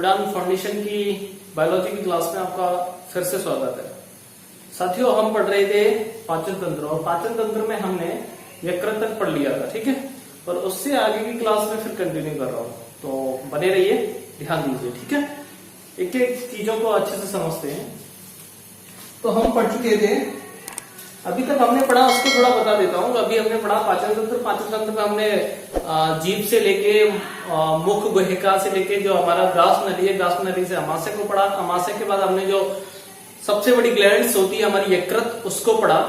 विडान foundation की biology की class में आपका फिर से स्वागत है। साथियों, हम पढ़ रहे थे पाचन तंत्र और पाचन तंत्र में हमने यकृत तक पढ़ लिया था, ठीक है। और उससे आगे की क्लास में फिर कंटिन्यू कर रहा हूं, तो बने रहिए, ध्यान दीजिए, ठीक है। एक एक चीजों को अच्छे से समझते हैं। तो हम पढ़ चुके थे, अभी तक हमने पढ़ा उसको थोड़ा बता देता हूँ। अभी हमने पढ़ा पाचन तंत्र। पाचन तंत्र में हमने जीभ से लेके मुख गुहिका से लेके जो हमारा ग्रास नली है, ग्रास नली से अमाशय को पढ़ा। अमाशय के बाद हमने जो सबसे बड़ी ग्लैंड्स होती है हमारी यकृत, उसको पढ़ा।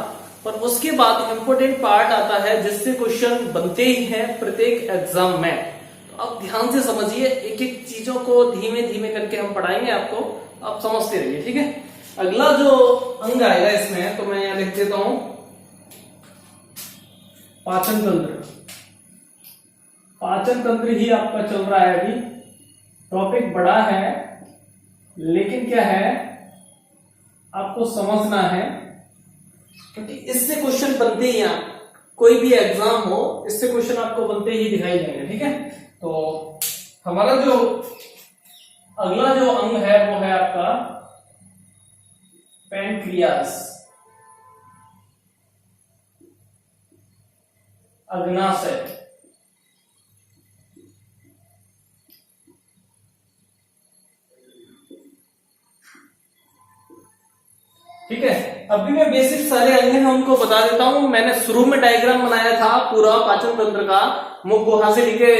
और उसके बाद इंपोर्टेंट पार्ट आता है जिससे क्वेश्चन बनते ही हैं प्रत्येक एग्जाम में। तो आप ध्यान से समझिए, एक एक चीजों को धीमे धीमे करके हम पढ़ाएंगे आपको, आप समझते रहिए, ठीक है। अगला जो अंग आएगा इसमें, तो मैं यहां लिख देता हूं पाचन तंत्र। पाचन तंत्र ही आपका चल रहा है अभी। टॉपिक बड़ा है, लेकिन क्या है आपको समझना है, क्योंकि इससे क्वेश्चन बनते ही हैं। कोई भी एग्जाम हो, इससे क्वेश्चन आपको बनते ही दिखाई देंगे, ठीक है। तो हमारा जो अगला जो अंग है वो है आपका पैनक्रियास, अग्नाशय। ठीक है, अभी मैं बेसिक सारे अंग हैं उनको बता देता हूं। मैंने शुरू में डायग्राम बनाया था पूरा पाचन तंत्र का, मुख गुहा से लेके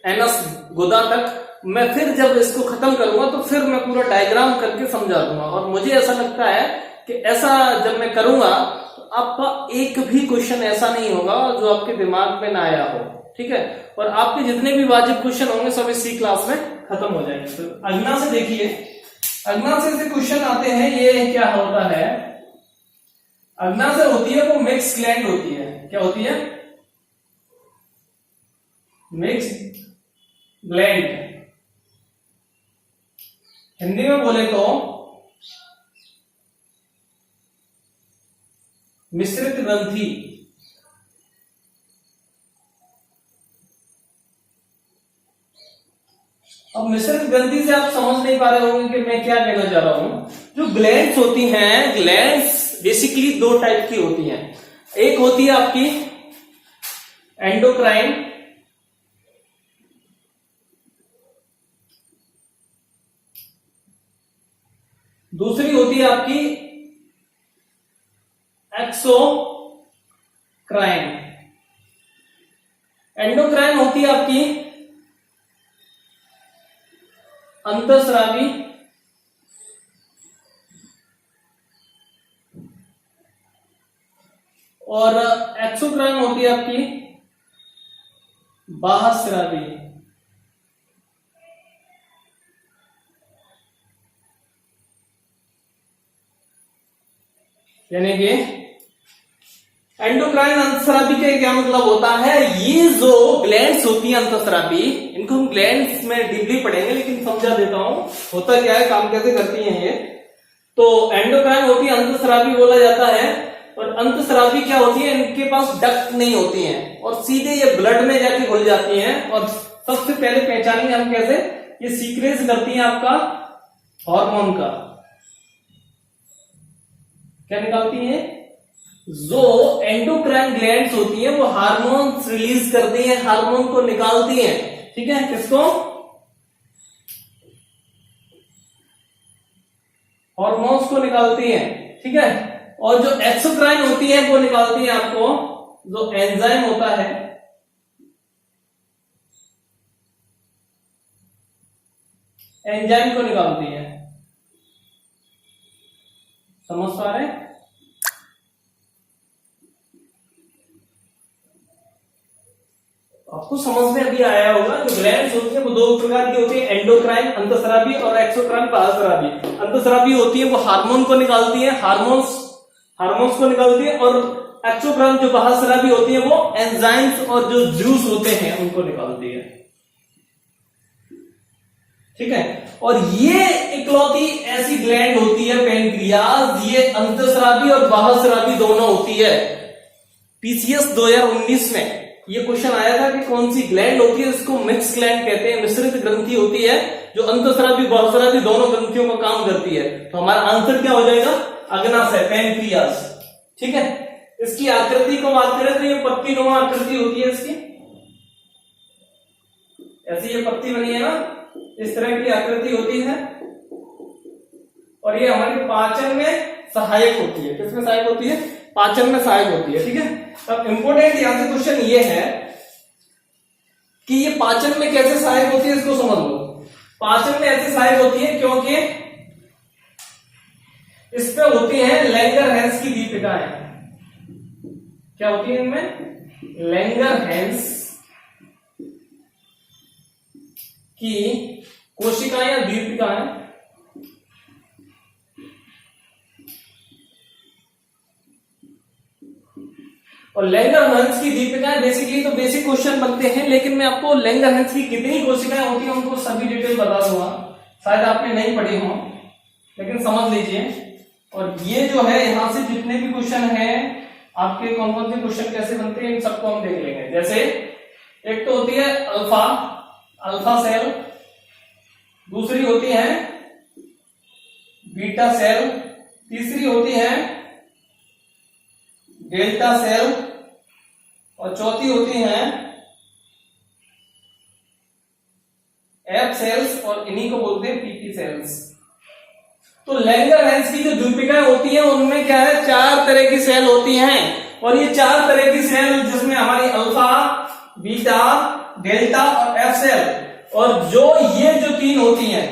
एनस गुदा तक। मैं फिर जब इसको खत्म करूंगा तो फिर मैं पूरा डायग्राम करके समझा दूंगा। और मुझे ऐसा लगता है कि ऐसा जब मैं करूंगा तो आपका एक भी क्वेश्चन ऐसा नहीं होगा जो आपके दिमाग में ना आया हो, ठीक है। और आपके जितने भी वाजिब क्वेश्चन होंगे सब इसी क्लास में खत्म हो जाएंगे। तो अग्ना से देखिए, अग्नाशय से क्वेश्चन आते हैं। ये क्या होता है, अग्नाशय होती है वो मिक्स ग्लैंड होती है। क्या होती है? Mix gland. हिंदी में बोले तो मिश्रित ग्रंथि। अब मिश्रित ग्रंथि से आप समझ नहीं पा रहे होंगे कि मैं क्या कहना चाह रहा हूं। जो ग्लैंड्स होती हैं, ग्लैंड्स बेसिकली दो टाइप की होती हैं। एक होती है आपकी एंडोक्राइन, दूसरी होती है आपकी एक्सोक्राइन। एंडोक्राइन होती है आपकी अंतःस्रावी, और एक्सोक्राइन होती है आपकी बाह्यस्रावी। यानी कि एंडोक्राइन अंतःस्रावी का क्या मतलब होता है, ये जो ग्लैंड्स होती हैं अंतःस्रावी, इनको हम ग्लैंड्स में डीपली पढ़ेंगे, लेकिन समझा देता हूं होता क्या है, काम कैसे करती हैं ये। तो एंडोक्राइन होती है अंतःस्रावी बोला जाता है। और अंतःस्रावी क्या होती है, इनके पास डक्ट नहीं होती हैं और सीधे ये ब्लड में जाके घुल जाती हैं। और सबसे पहले पहचानेंगे हम कैसे, ये सीक्रेट करती हैं आपका हार्मोन का। क्या निकालती हैं? जो एंडोक्राइन ग्लैंड्स होती हैं वो हार्मोन्स रिलीज करती हैं, हार्मोन को निकालती हैं, ठीक है। किसको? हार्मोन्स को निकालती हैं, ठीक है। और जो एक्सोक्राइन होती है वो निकालती है आपको जो एंजाइम होता है, एंजाइम को निकालती है। समझ पा रहे? आपको समझ में अभी आया होगा। जो ग्लैंड्स होती है वो दो प्रकार की होती है, एंडोक्राइन अंतःस्रावी और एक्सोक्राइन बाह्यस्रावी। अंतःस्रावी होती है वो हार्मोन को निकालती है, हार्मोन्स को निकालती है। और एक्सोक्राइन जो बाह्यस्रावी होती है वो एंजाइम्स और जो जूस होते हैं उनको निकालती है, ठीक है। और ये इकलौती ऐसी ग्लैंड होती है पैनक्रियाज, ये अंतःस्रावी और बाह्यस्रावी दोनों होती है। पीसीएस 2019 में ये क्वेश्चन आया था कि कौन सी ग्लैंड होती है, इसको मिक्स ग्लैंड कहते हैं, मिश्रित ग्रंथि होती है। जो अंतःस्रावी बहुस्रावी दोनों ग्रंथियों का काम करती है। तो हमारा आंसर क्या हो जाएगा, अग्नाशय, पैंक्रियास। ठीक है, इसकी आकृति को बात करें तो ये पत्तीनुमा आकृति होती है इसकी, ऐसी ये पत्ती बनी है ना, इस तरह की आकृति होती है और ये हमारी पाचन में सहायक होती है। किसमें सहायक होती है, पाचन में सहायक होती है। ठीक है, अब इंपोर्टेंट यहां से क्वेश्चन ये है कि ये पाचन में कैसे सहायक होती है, इसको समझ लो। पाचन में ऐसे सहायक होती है क्योंकि इस पे होती है लैंगरहैंस की दीपिकाएं। क्या होती है इनमें, लैंगरहैंस की कोशिकाएं या दीपिकाएं। और लैंगरहैंस की दीपिकाएं बेसिकली तो बेसिक क्वेश्चन बनते हैं, लेकिन मैं आपको लैंगरहैंस की कितनी कोशिकाएं होती हैं उनको सभी डिटेल बता दूंगा। शायद आपने नहीं पढ़ी हो, लेकिन समझ लीजिए। और ये जो है यहां से जितने भी क्वेश्चन हैं आपके, कौन कौन से क्वेश्चन कैसे बनते हैं इन सबको हम देख लेंगे। जैसे एक तो होती है अल्फा सेल, दूसरी होती है बीटा सेल, तीसरी होती है डेल्टा सेल और चौथी होती है एफ सेल्स और इन्हीं को बोलते हैं पीटी सेल्स। तो लैंगरहैंस की जो दीपिकाएं होती हैं उनमें क्या है, 4 तरह की सेल होती हैं और ये 4 तरह की सेल जिसमें हमारी अल्फा, बीटा, डेल्टा और एफ सेल, और जो ये जो 3 होती हैं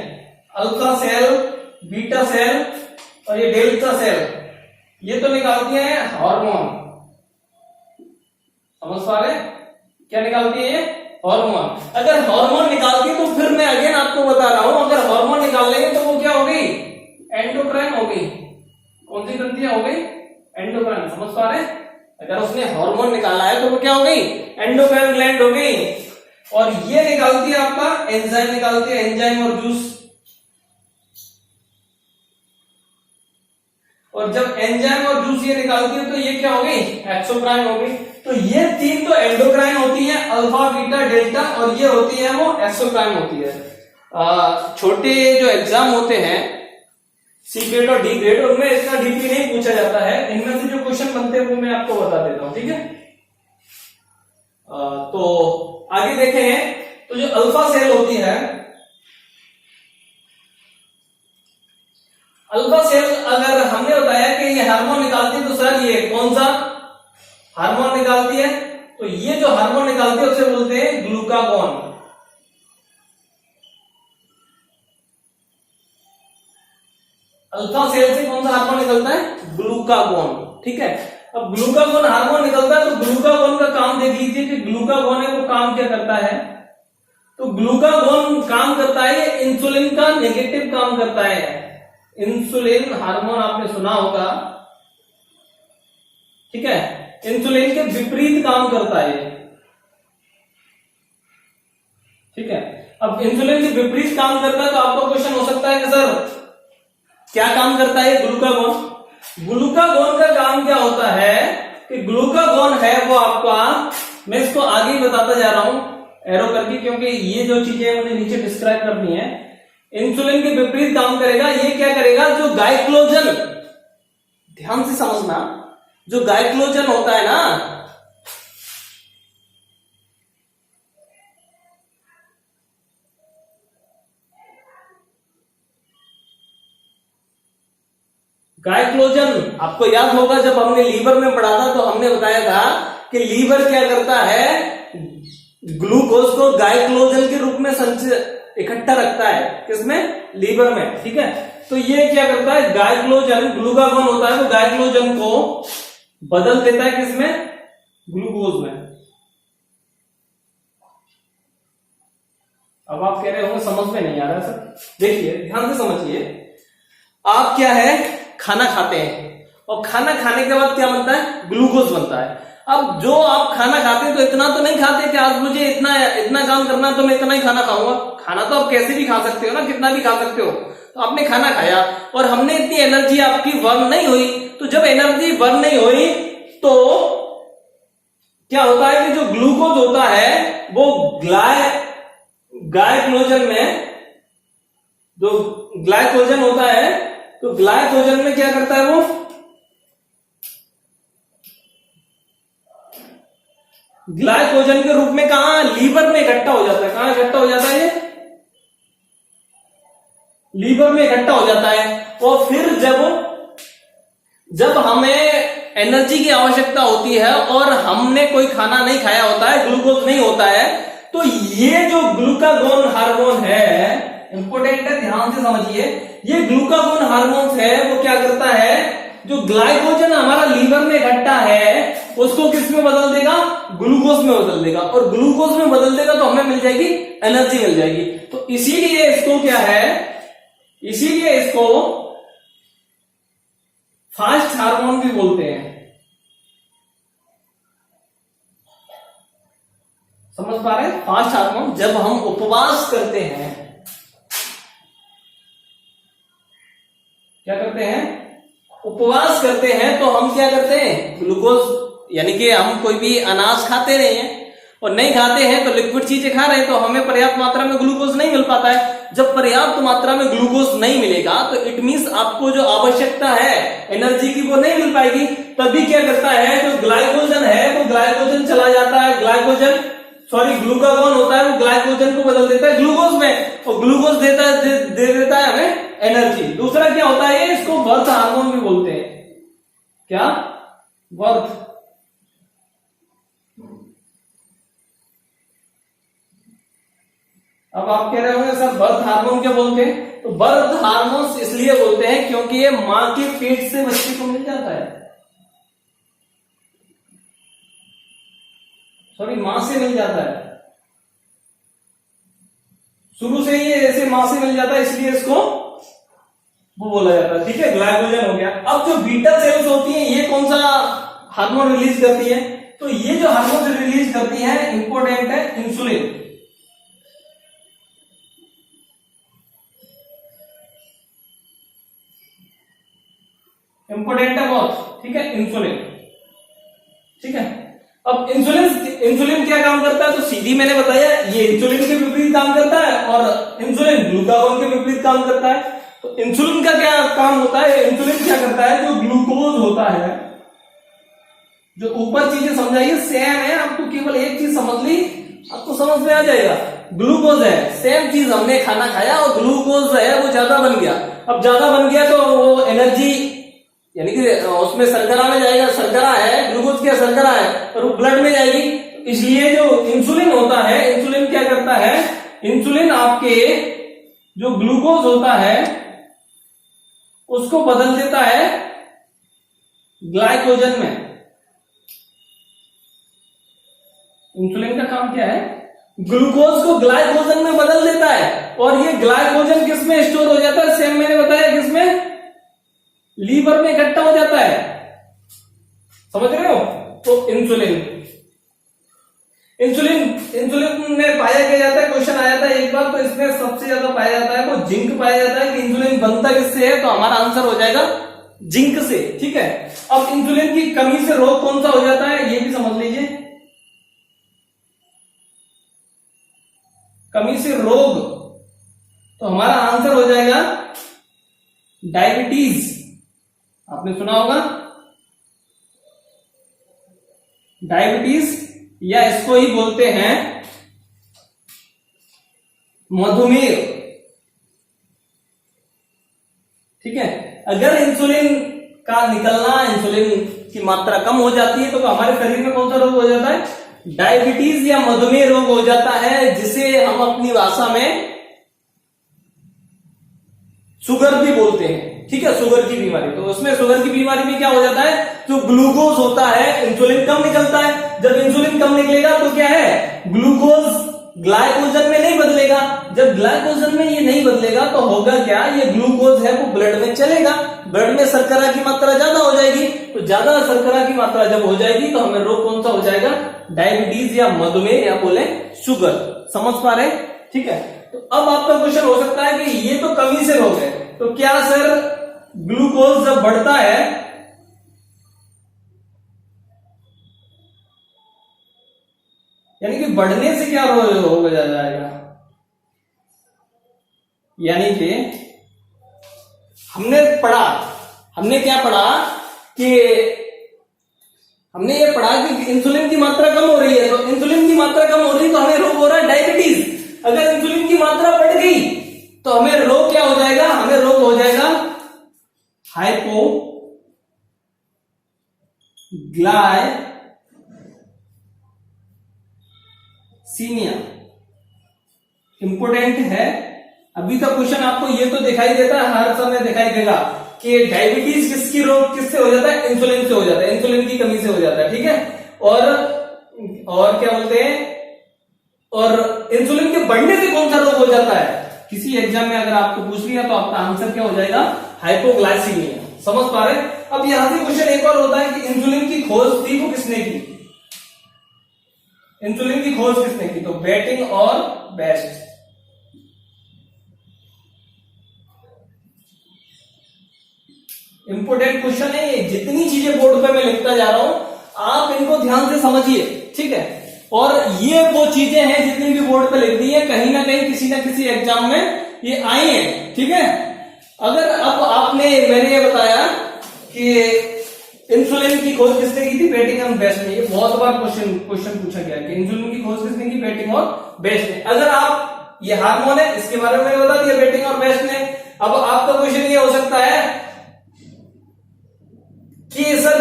अल्फा सेल, बीटा सेल और ये डेल्टा सेल, ये तो निकालती है हार्मोन। समझ पा रहे, क्या निकालती है ये, हार्मोन। अगर हार्मोन निकालती है तो फिर मैं अगेन आपको बता रहा हूं, अगर हार्मोन निकाल लेंगे तो वो क्या होगी, एंडोक्राइन होगी। कौन सी ग्रंथियां हो गई, एंडोक्राइन। समझ पा रहे, अगर उसने हार्मोन निकाला है तो वो क्या हो गई, एंडोक्राइन ग्लैंड हो गई। और ये निकालती है आपका एंजाइम, निकालती है एंजाइम और जूस। और जब एंजाइम और जूस ये निकालती है तो ये क्या हो गई, एक्सोक्राइन हो गई। तो ये 3 तो एंडोक्राइन होती है, अल्फा, बीटा, डेल्टा, और ये होती है वो एक्सोक्राइन होती है। छोटे जो एग्जाम होते हैं सी ग्रेड और डी ग्रेड, उनमें इसका डीपी नहीं पूछा जाता है। इनमें से जो क्वेश्चन बनते हैं वो मैं आपको बता देता हूं। ठीक है, तो आगे देखें तो जो अल्फा सेल होती है, अल्फा सेल अगर हमने बताया कि ये हार्मोन निकालती है तो सर ये कौन सा हार्मोन निकालती है, तो ये जो हार्मोन निकालती है उसे बोलते हैं ग्लूकागोन। अल्फा सेल से कौन सा हार्मोन निकलता है, ग्लूकागोन। ठीक है, अब ग्लूकागोन हार्मोन निकलता है तो ग्लूकागोन का काम देख लीजिए कि ग्लूकागोन है वो काम क्या करता है। तो ग्लूकागोन काम करता है, इंसुलिन का नेगेटिव काम करता है। इंसुलिन हार्मोन आपने सुना होगा, ठीक है, इंसुलिन के विपरीत काम करता है। ठीक है, अब इंसुलिन के विपरीत काम करता है तो आपका क्वेश्चन हो सकता है कि सर क्या काम करता है ग्लूकागोन। ग्लूकागोन का काम क्या होता है कि ग्लूकागोन है वो आपका, मैं इसको आगे ही बताता जा रहा हूं एरो करके, क्योंकि ये जो चीजें मुझे नीचे डिस्क्राइब करनी है। इंसुलिन के विपरीत काम करेगा। ये क्या करेगा, जो गाइक्लोजन, ध्यान से समझना, जो गाइक्लोजन होता है ना, गाइक्लोजन आपको याद होगा जब हमने लीवर में पढ़ा था तो हमने बताया था कि लीवर क्या करता है, ग्लूकोज को गाइक्लोजन के रूप में इकट्ठा रखता है। किसमें, लीवर में। ठीक है, तो ये क्या करता है, गाइक्लोजन, ग्लूकागोन होता है वो गाइक्लोजन को बदल देता है किसमें, ग्लूकोज में। अब आप कह रहे होंगे समझ में नहीं आ रहा सर, देखिए ध्यान से समझिए। आप क्या है, खाना खाते हैं और खाना खाने के बाद क्या बनता है, ग्लूकोज बनता है। अब जो आप खाना खाते हैं तो इतना तो नहीं खाते कि आज मुझे इतना काम करना तो मैं इतना ही खाना खाऊंगा। खाना तो आप कैसे भी खा सकते हो ना, कितना भी खा सकते हो। तो आपने खाना खाया और हमने इतनी एनर्जी आपकी बर्न नहीं हुई, तो जब एनर्जी बर्न नहीं हुई तो क्या होता है कि जो ग्लूकोज होता है वो गाइक्लोजन में जो ग्लाइकोजन होता है, तो ग्लाइकोजन में क्या करता है वो, ग्लाइकोजन के रूप में कहा, लीवर में इकट्ठा हो जाता है। कहां इकट्ठा हो जाता है ये, लीवर में इकट्ठा हो जाता है। और फिर जब हमें एनर्जी की आवश्यकता होती है और हमने कोई खाना नहीं खाया होता है, ग्लूकोज नहीं होता है, तो ये जो ग्लूकागोन हार्मोन है, इंपॉर्टेंट है, ध्यान से समझिए, ये ग्लूकागोन हार्मोन है, वो क्या करता है, जो ग्लाइकोजन हमारा लीवर में इकट्ठा है उसको किस में बदल देगा, ग्लूकोज में बदल देगा। और ग्लूकोज में बदल देगा तो हमें मिल जाएगी एनर्जी, मिल जाएगी। तो इसीलिए इसको क्या है, इसीलिए इसको फास्ट हार्मोन भी बोलते हैं। समझ पा रहे हैं, फास्ट हार्मोन। जब हम उपवास करते हैं, क्या करते हैं, उपवास करते हैं, तो हम क्या करते हैं, ग्लूकोज, यानी कि हम कोई भी अनाज खाते नहीं हैं और नहीं खाते हैं तो लिक्विड चीजें खा रहे हैं, तो हमें पर्याप्त मात्रा में ग्लूकोज नहीं मिल पाता है। जब पर्याप्त मात्रा में ग्लूकोज नहीं मिलेगा तो इट मींस आपको जो आवश्यकता है एनर्जी की वो नहीं मिल पाएगी। तभी क्या करता है, जो ग्लाइकोजन है वो ग्लाइकोजन चला जाता है, ग्लूकागोन होता है, वो ग्लाइकोजन को बदल देता है ग्लूकोज में, और ग्लूकोज दे देता है हमें एनर्जी। दूसरा क्या होता है, इसको बर्थ हार्मोन भी बोलते हैं। क्या, बर्थ। अब आप कह रहे होंगे सर बर्थ हार्मोन क्या बोलते हैं, तो बर्थ हार्मोन इसलिए बोलते हैं क्योंकि ये मां के पेट से बच्चे को मिल जाता है, मां से मिल जाता है, शुरू से ही ऐसे मां से मिल जाता है, इसलिए इसको वो बोला जाता है। ठीक है, ग्लाइकोजन हो गया। अब जो बीटा सेल्स होती हैं ये कौन सा हार्मोन रिलीज करती है, तो ये जो हार्मोन रिलीज करती है इंपॉर्टेंट है, इंसुलिन। इंपॉर्टेंट है बहुत, ठीक है, इंसुलिन। ठीक है, अब इंसुलिन क्या काम करता है, तो सीधी मैंने बताया, ये इंसुलिन के विपरीत काम करता है और इंसुलिन ग्लूकागोन के विपरीत काम करता है। तो इंसुलिन का क्या काम होता है, इंसुलिन क्या करता है, जो ग्लूकोज होता है, जो ऊपर चीजें समझाइए सेम है, आपको केवल एक चीज समझ ली, आपको समझ में आ जाएगा। ग्लूकोज है, सेम चीज, हमने खाना खाया और ग्लूकोज है वो ज्यादा बन गया। अब ज्यादा बन गया तो वो एनर्जी, यानी कि उसमें शर्करा में जाएगा, शर्करा है, ग्लूकोज क्या शर्करा है, और वो ब्लड में जाएगी। इसलिए जो इंसुलिन होता है, इंसुलिन क्या करता है, इंसुलिन आपके जो ग्लूकोज होता है उसको बदल देता है ग्लाइकोजन में। इंसुलिन का काम क्या है, ग्लूकोज को ग्लाइकोजन में बदल देता है, और ये ग्लाइकोजन किस में स्टोर हो जाता है, सेम मैंने बताया किसमें, लीवर में इकट्ठा हो जाता है। समझ रहे हो, तो इंसुलिन में पाया क्या जाता है, क्वेश्चन आया था एक बार, तो इसमें सबसे ज्यादा पाया जाता है वो जिंक पाया जाता है। कि इंसुलिन बनता किससे है, तो हमारा आंसर हो जाएगा जिंक से। ठीक है, अब इंसुलिन की कमी से रोग कौन सा हो जाता है, ये भी समझ लीजिए। कमी से रोग, तो हमारा आंसर हो जाएगा डायबिटीज। आपने सुना होगा डायबिटीज, या इसको ही बोलते हैं मधुमेह। ठीक है, अगर इंसुलिन का निकलना, इंसुलिन की मात्रा कम हो जाती है तो हमारे शरीर में कौन सा रोग हो जाता है, डायबिटीज या मधुमेह रोग हो जाता है, जिसे हम अपनी भाषा में शुगर भी बोलते हैं। ठीक है, शुगर की बीमारी, तो उसमें शुगर की बीमारी में क्या हो जाता है, जो ग्लूकोज होता है, इंसुलिन कम निकलता है। जब इंसुलिन कम निकलेगा तो क्या है, ग्लूकोज ग्लाइकोजन में नहीं बदलेगा। जब ग्लाइकोजन में ये नहीं बदलेगा तो होगा क्या, ये ग्लूकोज है वो ब्लड में चलेगा, ब्लड में शर्करा की मात्रा ज्यादा हो जाएगी। तो ज्यादा शर्करा की मात्रा जब हो जाएगी तो हमें रोग कौन सा हो जाएगा, डायबिटीज या मधुमेह, या बोले शुगर। समझ पा रहे, ठीक है। तो अब आपका क्वेश्चन हो सकता है कि ये तो कमी से रोग है, तो क्या सर ग्लूकोज जब बढ़ता है, यानी कि बढ़ने से क्या हो जाएगा, यानी कि हमने क्या पढ़ा कि हमने ये पढ़ा कि इंसुलिन की मात्रा कम हो रही है, तो इंसुलिन की मात्रा कम हो रही है तो हमें रोग हो रहा है डायबिटीज। अगर इंसुलिन की मात्रा बढ़ गई तो हमें रोग क्या हो जाएगा, हमें रोग हो जाएगा हाइपोग्लाइसीमिया। इंपोर्टेंट है। अभी तक क्वेश्चन आपको ये तो दिखाई देता है, हर समय दिखाई देगा कि डायबिटीज किसकी रोग किससे हो जाता है, इंसुलिन से हो जाता है, इंसुलिन की कमी से हो जाता है, ठीक है। और क्या बोलते हैं, और इंसुलिन के बढ़ने से कौन सा रोग हो जाता है, किसी एग्जाम में अगर आपको पूछ लिया तो आपका आंसर क्या हो जाएगा, हाइपोग्लाइसीमिया। समझ पा रहे हैं। अब यहां से क्वेश्चन एक और होता है कि इंसुलिन की खोज थी वो किसने की, इंसुलिन की खोज किसने की, तो बेटिंग और बेस्ट। इंपोर्टेंट क्वेश्चन है ये, जितनी चीजें बोर्ड पे मैं लिखता जा रहा हूं आप इनको ध्यान से समझिए, ठीक है। और ये वो चीजें हैं जितनी भी बोर्ड पे लिख दी है, कहीं ना कहीं किसी ना किसी एग्जाम में ये आई है, ठीक है। अगर अब आपने मैंने ये बताया कि इंसुलिन की खोज किसने की थी, बेटिंग और बेस्ट ने, ये बहुत बार क्वेश्चन पूछा गया कि इंसुलिन की खोज किसने की, बेटिंग और बेस्ट ने। अगर आप ये हार्मोन है इसके बारे में बता दिया बेटिंग और बेस्ट ने, अब आपका क्वेश्चन ये हो सकता है कि सर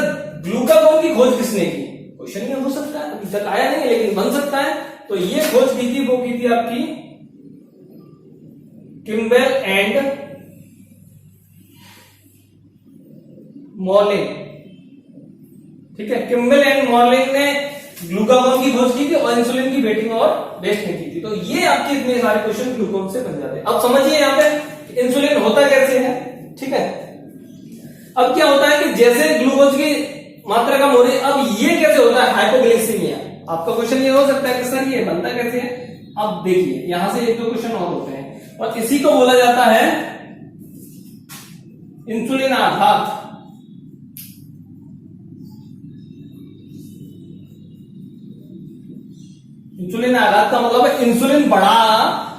ग्लूकागोन की खोज किसने की, क्वेश्चन ये हो सकता है, अभी तक आया नहीं है लेकिन बन सकता है। तो ये खोज की थी, वो की थी आपकी किम्बेल एंड मॉर्लिंग, ठीक है। किम्बेल एंड मॉर्लिंग ने ग्लूकागोन की खोज की थी और इंसुलिन की बेटिंग और बेस्ट ने की थी। तो ये आपके इतने सारे क्वेश्चन ग्लूकोन से बन जाते हैं। अब समझिए यहाँ पे इंसुलिन होता कैसे है, ठीक है। अब क्या होता है कि जैसे ग्लूकोज की मात्रा कम हो रही है, अब ये कैसे होता है, हाइपोग्लाइसीमिया। आपका क्वेश्चन ये हो सकता है कि सर ये बनता कैसे है। अब देखिए यहां से एक दो क्वेश्चन और होते हैं और इसी को बोला जाता है इंसुलिन आघात। इंसुलिन आघात का मतलब है इंसुलिन बढ़ा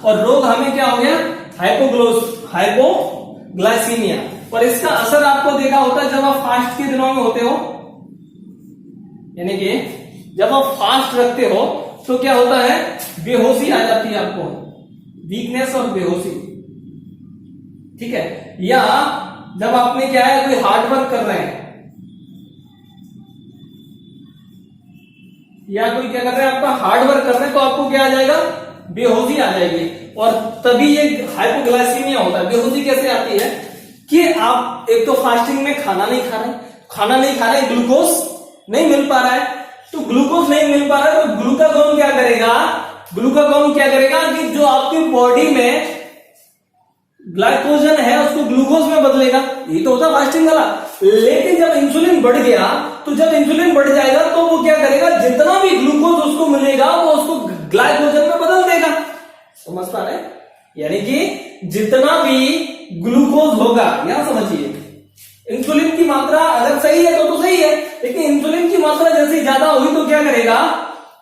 और रोग हमें क्या हो गया, हाइपोग्लाइसीमिया। और इसका असर आपको देखा होता है जब आप फास्ट के दिनों में होते हो, यानी कि जब आप फास्ट रखते हो तो क्या होता है, बेहोशी आ जाती है आपको, वीकनेस और बेहोशी, ठीक है। या जब आपने क्या है कोई हार्ड वर्क कर रहे हैं या कोई क्या कर रहे हैं, आपका हार्ड वर्क कर रहे हैं तो आपको क्या आ जाएगा, बेहोशी आ जाएगी। और तभी ये हाइपोग्लाइसीमिया होता है। बेहोशी कैसे आती है कि आप एक तो फास्टिंग में खाना नहीं खा रहे, ग्लूकोज नहीं मिल पा रहा है, तो ग्लूकोज नहीं मिल पा रहा है तो ग्लूकागोन क्या करेगा कि जो आपकी बॉडी में ग्लाइकोजन है उसको ग्लूकोज में बदलेगा, ये तो होता फास्टिंग वाला। लेकिन जब इंसुलिन बढ़ गया, तो जब इंसुलिन बढ़ जाएगा तो वो क्या करेगा, जितना भी ग्लूकोज उसको मिलेगा वो उसको ग्लाइकोजन में बदल देगा। समझ पा रहे, यानी कि जितना भी ग्लूकोज होगा, यहां समझिए इंसुलिन की मात्रा अगर सही है तो सही है, लेकिन इंसुलिन की मात्रा जैसे ज्यादा होगी तो क्या करेगा,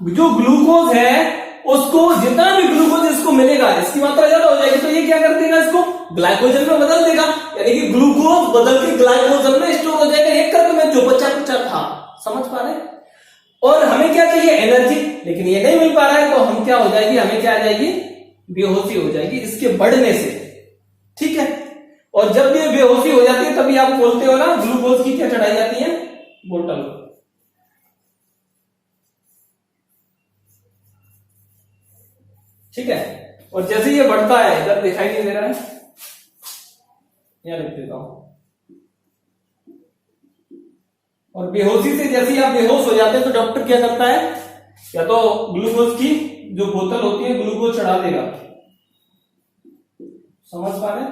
जो ग्लूकोज है उसको, जितना भी ग्लूकोज इसको मिलेगा, इसकी मात्रा ज्यादा हो जाएगी तो ये क्या कर देगा, इसको ग्लाइकोजन में बदल देगा, यानी कि ग्लूकोज बदल के ग्लाइकोजन में स्टोर हो जाएगा, एक करके में जो बचा था। समझ पा रहे। और हमें क्या चाहिए, एनर्जी, लेकिन ये नहीं मिल पा रहा है तो हम क्या हो जाएगी, हमें क्या आ जाएगी, बेहोशी हो जाएगी इसके बढ़ने से, ठीक है। और जब ये बेहोशी हो जाती है तभी आप बोलते हो ना, ग्लूकोज की क्या चढ़ाई जाती है, बोतल, ठीक है। और जैसे ये बढ़ता है, इधर दिखाई नहीं दे रहा है, यहां लिख देता हूं। और बेहोशी से जैसे आप बेहोश हो जाते हैं तो डॉक्टर क्या करता है, या तो ग्लूकोज की जो बोतल होती है ग्लूकोज चढ़ा देगा। समझ पा रहे,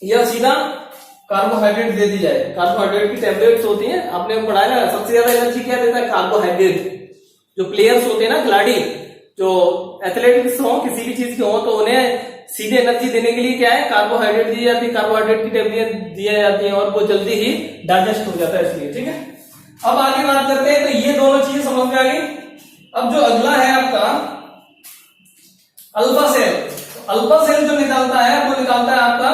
या सीधा कार्बोहाइड्रेट दे दी जाए। कार्बोहाइड्रेट की टैबलेट्स होती हैं, आपने पढ़ाया ना, सबसे ज्यादा एनर्जी क्या देता है, कार्बोहाइड्रेट। जो प्लेयर्स होते हैं ना, खिलाड़ी जो एथलेटिक्स हो, किसी भी चीज के हो, तो उन्हें सीधे एनर्जी देने के लिए क्या है, कार्बोहाइड्रेट दी जाती है, कार्बोहाइड्रेट की टैबलेट दी जाती है और वो जल्दी ही डाइजेस्ट हो जाता है, इसलिए, ठीक है। अब आगे बात करते हैं, तो ये दोनों चीजें समझ में आ गई। अब जो अगला है आपका अल्फा सेल, अल्फा सेल जो निकालता है वो निकालता है आपका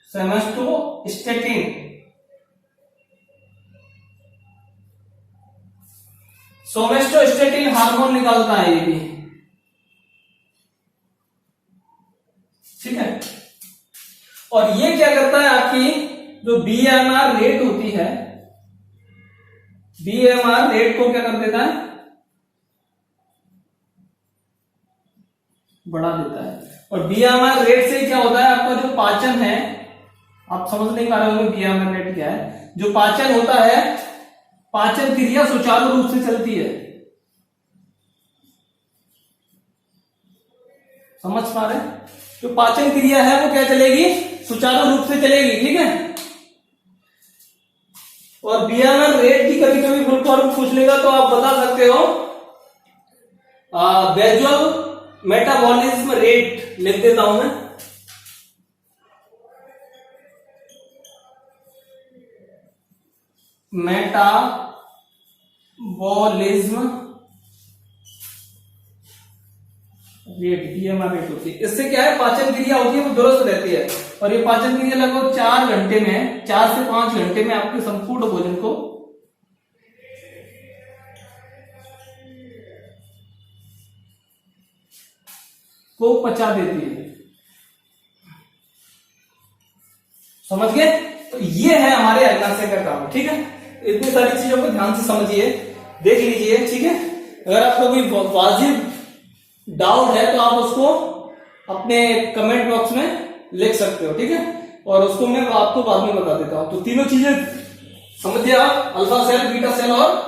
सोमेस्टोस्टेटिन। सोमेस्टोस्टेटिन हार्मोन निकालता है ये भी, ठीक है। और ये क्या करता है, आपकी जो बीएमआर रेट होती है, बीएमआर रेट को क्या कर देता है, बढ़ा देता है। और बीएमआर रेट से क्या होता है, आपका जो पाचन है, आप समझ नहीं पा रहे होंगे बीएमआर रेट क्या है। जो पाचन होता है, पाचन क्रिया सुचारू रूप से चलती है। समझ पा रहे हैं? जो पाचन क्रिया है वो क्या चलेगी, सुचारू रूप से चलेगी, ठीक है। और बीएमआर रेट की कभी कभी फुल फॉर्म पूछ लेगा तो आप बता सकते हो बेजुअल मेटाबॉलिज्म रेट, लिख देता हूं मैं। मेटाबॉलिज्म रेट, बीएमआर रेट होती है। इससे क्या है, पाचन क्रिया होती है वो दुरुस्त रहती है। और ये पाचन क्रिया लगभग 4 घंटे में, 4 से 5 घंटे में आपके संपूर्ण भोजन को पचा देती है। समझ गए? तो ये है हमारे अग्नाशय का काम, ठीक है। इतनी सारी चीजों को ध्यान से समझिए, देख लीजिए, ठीक है। अगर आपको कोई वाजिब डाउट है तो आप उसको अपने कमेंट बॉक्स में लिख सकते हो, ठीक है। और उसको मैं आपको बाद में बता देता हूं। तो तीनों चीजें समझिए आप, अल्फा सेल, बीटा सेल और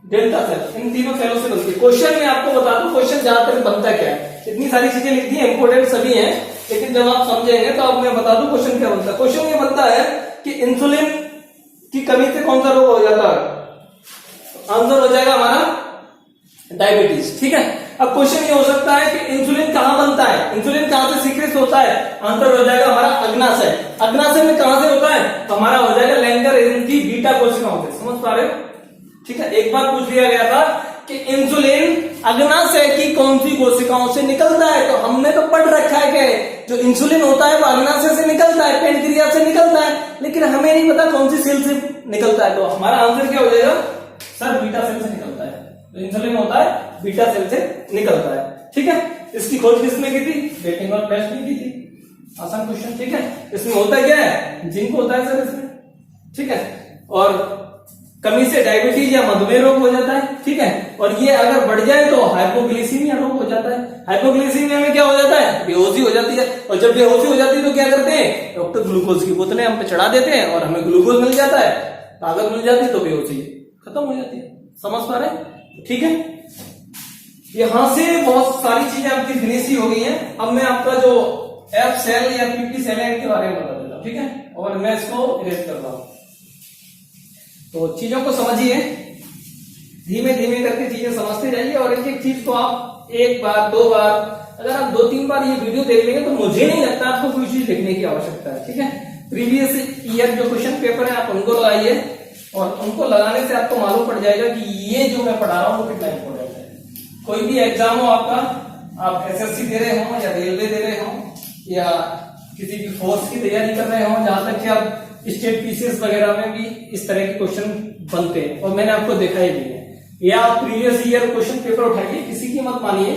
डेल्टा सेल, इन तीनों सेलों से बनती है। क्वेश्चन में आपको बता दूं, क्वेश्चन ज्यादातर बनता क्या है, इतनी सारी चीजें लिख दी, इंपोर्टेंट सभी हैं, लेकिन जब आप समझेंगे तो आप मैं बता दूं क्वेश्चन क्या बनता है। क्वेश्चन ये बनता है कि इंसुलिन की कमी से कौन सा रोग हो जाता है, आंसर हो जाएगा हमारा डायबिटीज, ठीक है। अब क्वेश्चन ये हो सकता है कि इंसुलिन कहां बनता है, इंसुलिन कहां से सीक्रेट होता है, आंसर हो जाएगा हमारा अग्नाशय। अग्नाशय में कहां से होता है, तो हमारा हो जाएगा लैंगर एजेंट की बीटा कोशिकाओं से। समझ पा रहे हो, ठीक है। एक बार पूछ लिया गया था कि इंसुलिन अग्नाशय की कौन सी कोशिकाओं से निकलता है, तो हमने तो पढ़ रखा है कि जो इंसुलिन होता है वो अग्नाशय से निकलता है, पेनक्रिया से निकलता है, लेकिन हमें नहीं पता कौन सी सेल से निकलता है। तो हमारा आंसर क्या हो जाएगा, सर बीटा सेल से निकलता है। तो इंसुलिन होता है बीटा सेल से निकलता है, ठीक है। इसकी खोज किसने की थी, बेटिंग और प्रेस्ट ने की थी। आसान क्वेश्चन, ठीक है। इसमें होता क्या है, जिंक होता है सर इसमें, ठीक है। और कमी से डायबिटीज या मधुमेह रोग हो जाता है, ठीक है। और ये अगर बढ़ जाए तो हाइपोग्लिसीमिया रोग हो जाता है। हाइपोग्लिसीमिया में क्या हो जाता है, बेहोशी हो जाती है। और जब बेहोशी हो जाती है तो क्या करते हैं, डॉक्टर ग्लूकोज की बोतलें हम पे चढ़ा देते हैं और हमें ग्लूकोज मिल जाता है, ताकत मिल जाती है, तो बेहोशी खत्म हो जाती है। समझ पा रहे हैं, ठीक है। यहां से बहुत सारी चीजें आपकी फिनिश ही हो गई हैं। अब मैं आपका जो एफ सेल या पीपी सेल है इनके बारे में बता देता हूं, ठीक है। और मैं इसको इरेज कर रहा हूं। तो चीजों को समझिए, धीमे धीमे करके चीजें समझते जाइए। और एक एक चीज को आप एक बार, 2 बार, अगर आप 2-3 बार ये वीडियो देख लेंगे तो मुझे नहीं लगता आपको कोई चीज लिखने की आवश्यकता है, ठीक है। प्रीवियस ईयर जो क्वेश्चन पेपर है आप उनको लगाइए, और उनको लगाने से आपको मालूम पड़ जाएगा कि ये जो मैं पढ़ा रहा हूं वो कितना इंपॉर्टेंट है। कोई भी एग्जाम हो आपका, आप एसएससी दे रहे हो या रेलवे दे रहे हो या किसी भी फोर्स की तैयारी कर रहे हो, जहां तक कि आप स्टेट पीसीएस वगैरह में भी इस तरह के क्वेश्चन बनते हैं, और मैंने आपको दिखाई भी है। या आप प्रीवियस ईयर क्वेश्चन पेपर उठाइए, किसी की मत मानिए,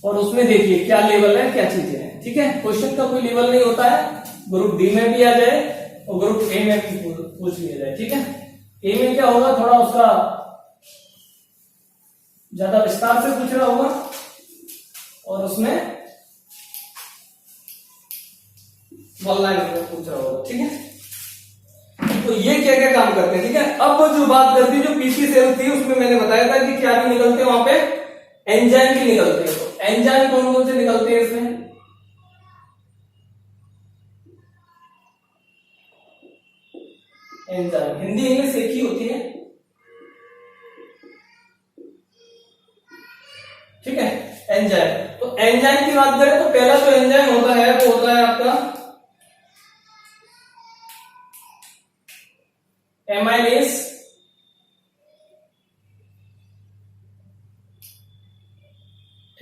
और उसमें देखिए क्या लेवल है, क्या चीजें हैं, ठीक है। क्वेश्चन का कोई लेवल नहीं होता है, ग्रुप डी में भी आ जाए और ग्रुप ए में भी पूछ लिया जाए, ठीक है। ए में क्या होगा, थोड़ा उसका ज्यादा विस्तार से पूछ रहा होगा, और उसमें 1 लाइन पूछ रहा होगा, ठीक है। तो ये क्या क्या काम करते हैं, ठीक है। अब जो बात करती है, जो पीसी सेल थी उसमें मैंने बताया था कि क्या भी निकलते हैं वहां पे, एंजाइम भी निकलते हैं। तो एंजाइम कौन कौन से निकलते हैं इसमें, एंजाइम हिंदी इंग्लिश एक ही होती है, ठीक है। एंजाइम, तो एंजाइम की बात करें तो पहला जो एंजाइम होता है वो होता है आपका एमाइलेज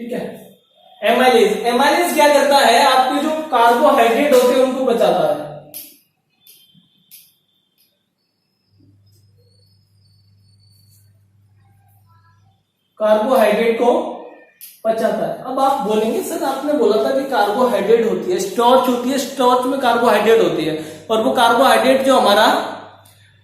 ठीक है। एमाइलेज, एमाइलेज क्या करता है, आपके जो कार्बोहाइड्रेट होते हैं उनको बचाता है। कार्बोहाइड्रेट को पचाता है। अब आप बोलेंगे सर आपने बोला था कि कार्बोहाइड्रेट होती है, स्टार्च होती है, स्टार्च में कार्बोहाइड्रेट होती है, और वो कार्बोहाइड्रेट जो हमारा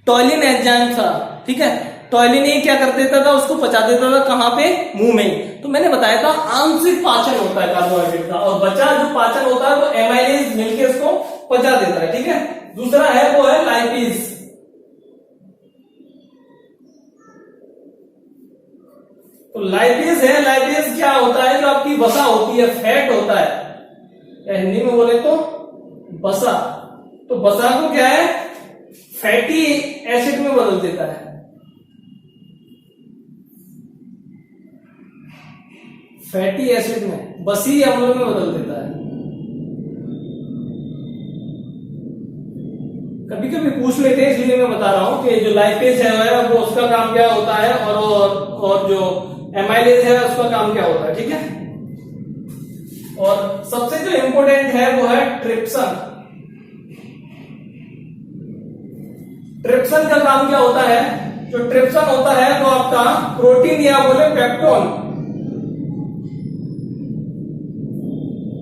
टॉयलिन एंजाइम था, ठीक है, टॉयलिन ही क्या कर देता था, उसको पचा देता था, कहां पे, मुंह में। तो मैंने बताया था आंशिक पाचन होता है कार्बोहाइड्रेट का, और बचा जो पाचन होता है वो एमाइलेज मिलके उसको पचा देता है, ठीक है। दूसरा है वो है लाइपेज। तो लाइपेज है, लाइपेज क्या होता है, जो आपकी वसा होती है, फैट होता है, या हिंदी में बोले तो वसा। तो वसा को क्या है, फैटी एसिड में बदल देता है। फैटी एसिड में, बसी अम्ल में बदल देता है। कभी कभी पूछ लेते हैं, इसलिए मैं बता रहा हूं कि जो लाइपेज है वो उसका काम क्या होता है, और जो एमाइलेज है उसका काम क्या होता है, ठीक है। और सबसे जो इंपॉर्टेंट है वो है ट्रिप्सन। ट्रिप्सन का काम क्या होता है, जो ट्रिप्सन होता है वो आपका प्रोटीन या बोले पेप्टोन,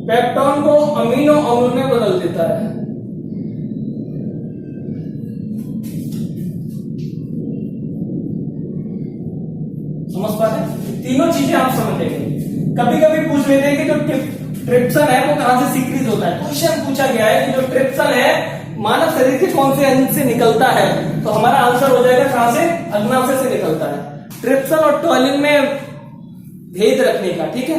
पेप्टोन को अमीनो अम्ल में बदल देता है। समझ पा रहे हैं, तीनों चीजें आप समझ लेंगे। कभी कभी पूछ लेते हैं कि जो ट्रिप्सन है वो कहां से सीक्रेट होता है। क्वेश्चन पूछा गया है कि जो ट्रिप्सन है मानव शरीर के कौन से अंग से निकलता है, तो हमारा आंसर हो जाएगा कहां से, अग्नाशय से निकलता है। ट्रिप्सन और टॉयलिन में भेद रखने का, ठीक है।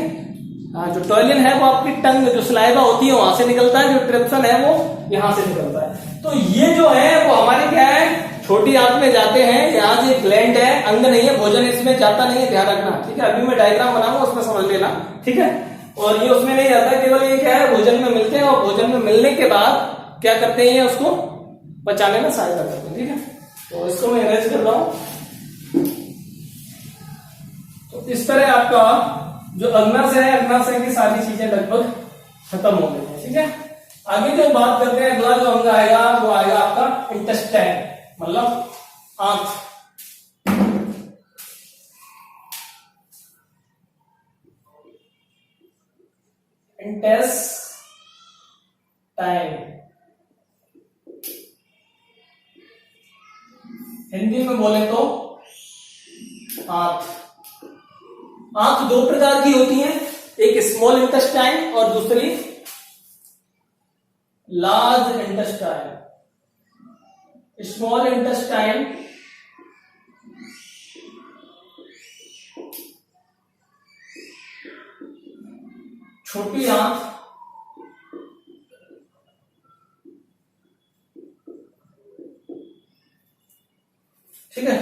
हाँ, जो टॉयलिन है वो आपकी टंग जो सलाइवा होती है वहां से निकलता है, जो ट्रिप्सन है वो यहां से निकलता है। तो ये जो है वो हमारे क्या है, छोटी आंत में जाते हैं, यहाँ से ग्लैंड है, अंग नहीं है, भोजन इसमें जाता नहीं है, ध्यान रखना, ठीक है। अभी मैं डायग्राम बनाऊंगा उसमें समझ लेना, ठीक है। और ये उसमें नहीं जाता, केवल ये क्या है, भोजन में मिलते हैं, और भोजन में मिलने के बाद क्या करते हैं, उसको पचाने में सहायता करते हैं, ठीक है। तो इसको मैं इरेज कर रहा हूं। तो इस तरह आपका जो अग्नाशय है, अग्नाशय की सारी चीजें लगभग खत्म हो गई है, ठीक है। आगे जो बात करते हैं, अगला जो अंग आएगा वो आएगा आपका इंटेस्टाइन, मतलब आंत। इंटेस्टाइन हिंदी में बोले तो आंत। आंत दो प्रकार की होती है, एक स्मॉल इंटेस्टाइन और दूसरी लार्ज इंटेस्टाइन। स्मॉल इंटेस्टाइन छोटी आंत, ठीक है।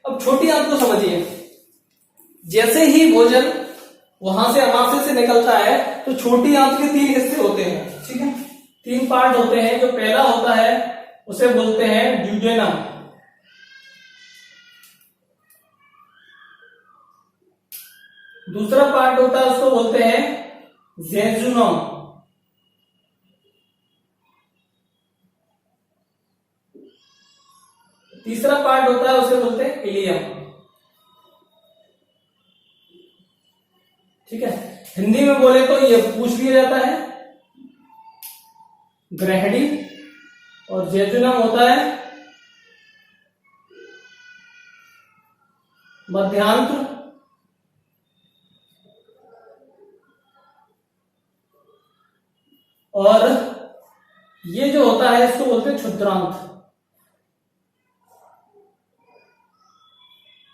अब छोटी आंत को समझिए, जैसे ही भोजन वहां से अमाशय से निकलता है तो छोटी आंत के तीन हिस्से होते हैं, ठीक है। तीन पार्ट होते हैं। जो पहला होता है उसे बोलते हैं ड्यूडेनम, दूसरा पार्ट होता है उसको बोलते हैं जेजुनम, तीसरा पार्ट होता है उसे बोलते हैं इलियम, ठीक है। हिंदी में बोले तो ये पूछ लिया जाता है ग्रहणी, और जेजुनम होता है मध्यांत्र, और ये जो होता है इसको बोलते हैं क्षुद्रांत।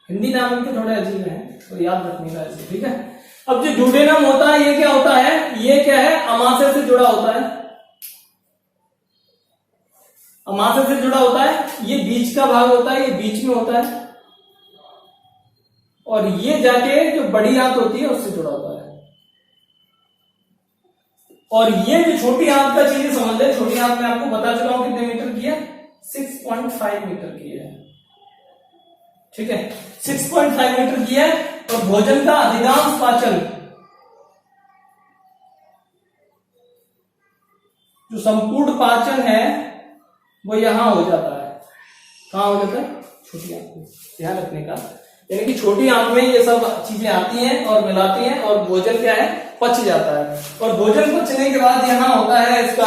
हिंदी नाम इनके थोड़े अजीब हैं, तो याद रखने का ऐसे, ठीक है। अब जो ड्यूडेनम होता है ये क्या होता है, ये क्या है, अमाशय से जुड़ा होता है, अमाशय से जुड़ा होता है। ये बीच का भाग होता है, ये बीच में होता है, और ये जाके जो बड़ी आंत होती है उससे जुड़ा होता है। और ये जो छोटी आंत का चीजें समझ ले, छोटी आंत में आपको बता चुका हूं कितने मीटर की है, 6.5 मीटर की है, ठीक है। 6.5 मीटर की है, और भोजन का अधिकांश पाचन संपूर्ण पाचन है वो यहां हो जाता है। कहां हो जाता है? छोटी आंत में। ध्यान रखने का, यानी कि छोटी आंत में ये सब चीजें आती हैं और मिलाती हैं और भोजन क्या है? पच जाता है। और भोजन पचने के बाद यहां होता है इसका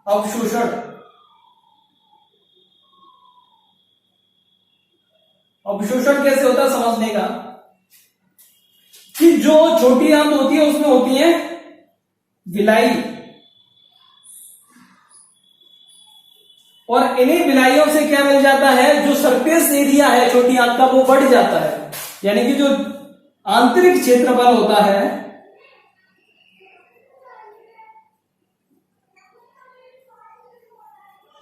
अवशोषण। अवशोषण कैसे होता है समझने का, कि जो छोटी आंत होती है उसमें होती है विलाई, और इन्हीं विलाइयों से क्या मिल जाता है? जो सरफेस एरिया है छोटी आंत का वो बढ़ जाता है, यानी कि जो आंतरिक क्षेत्रफल होता है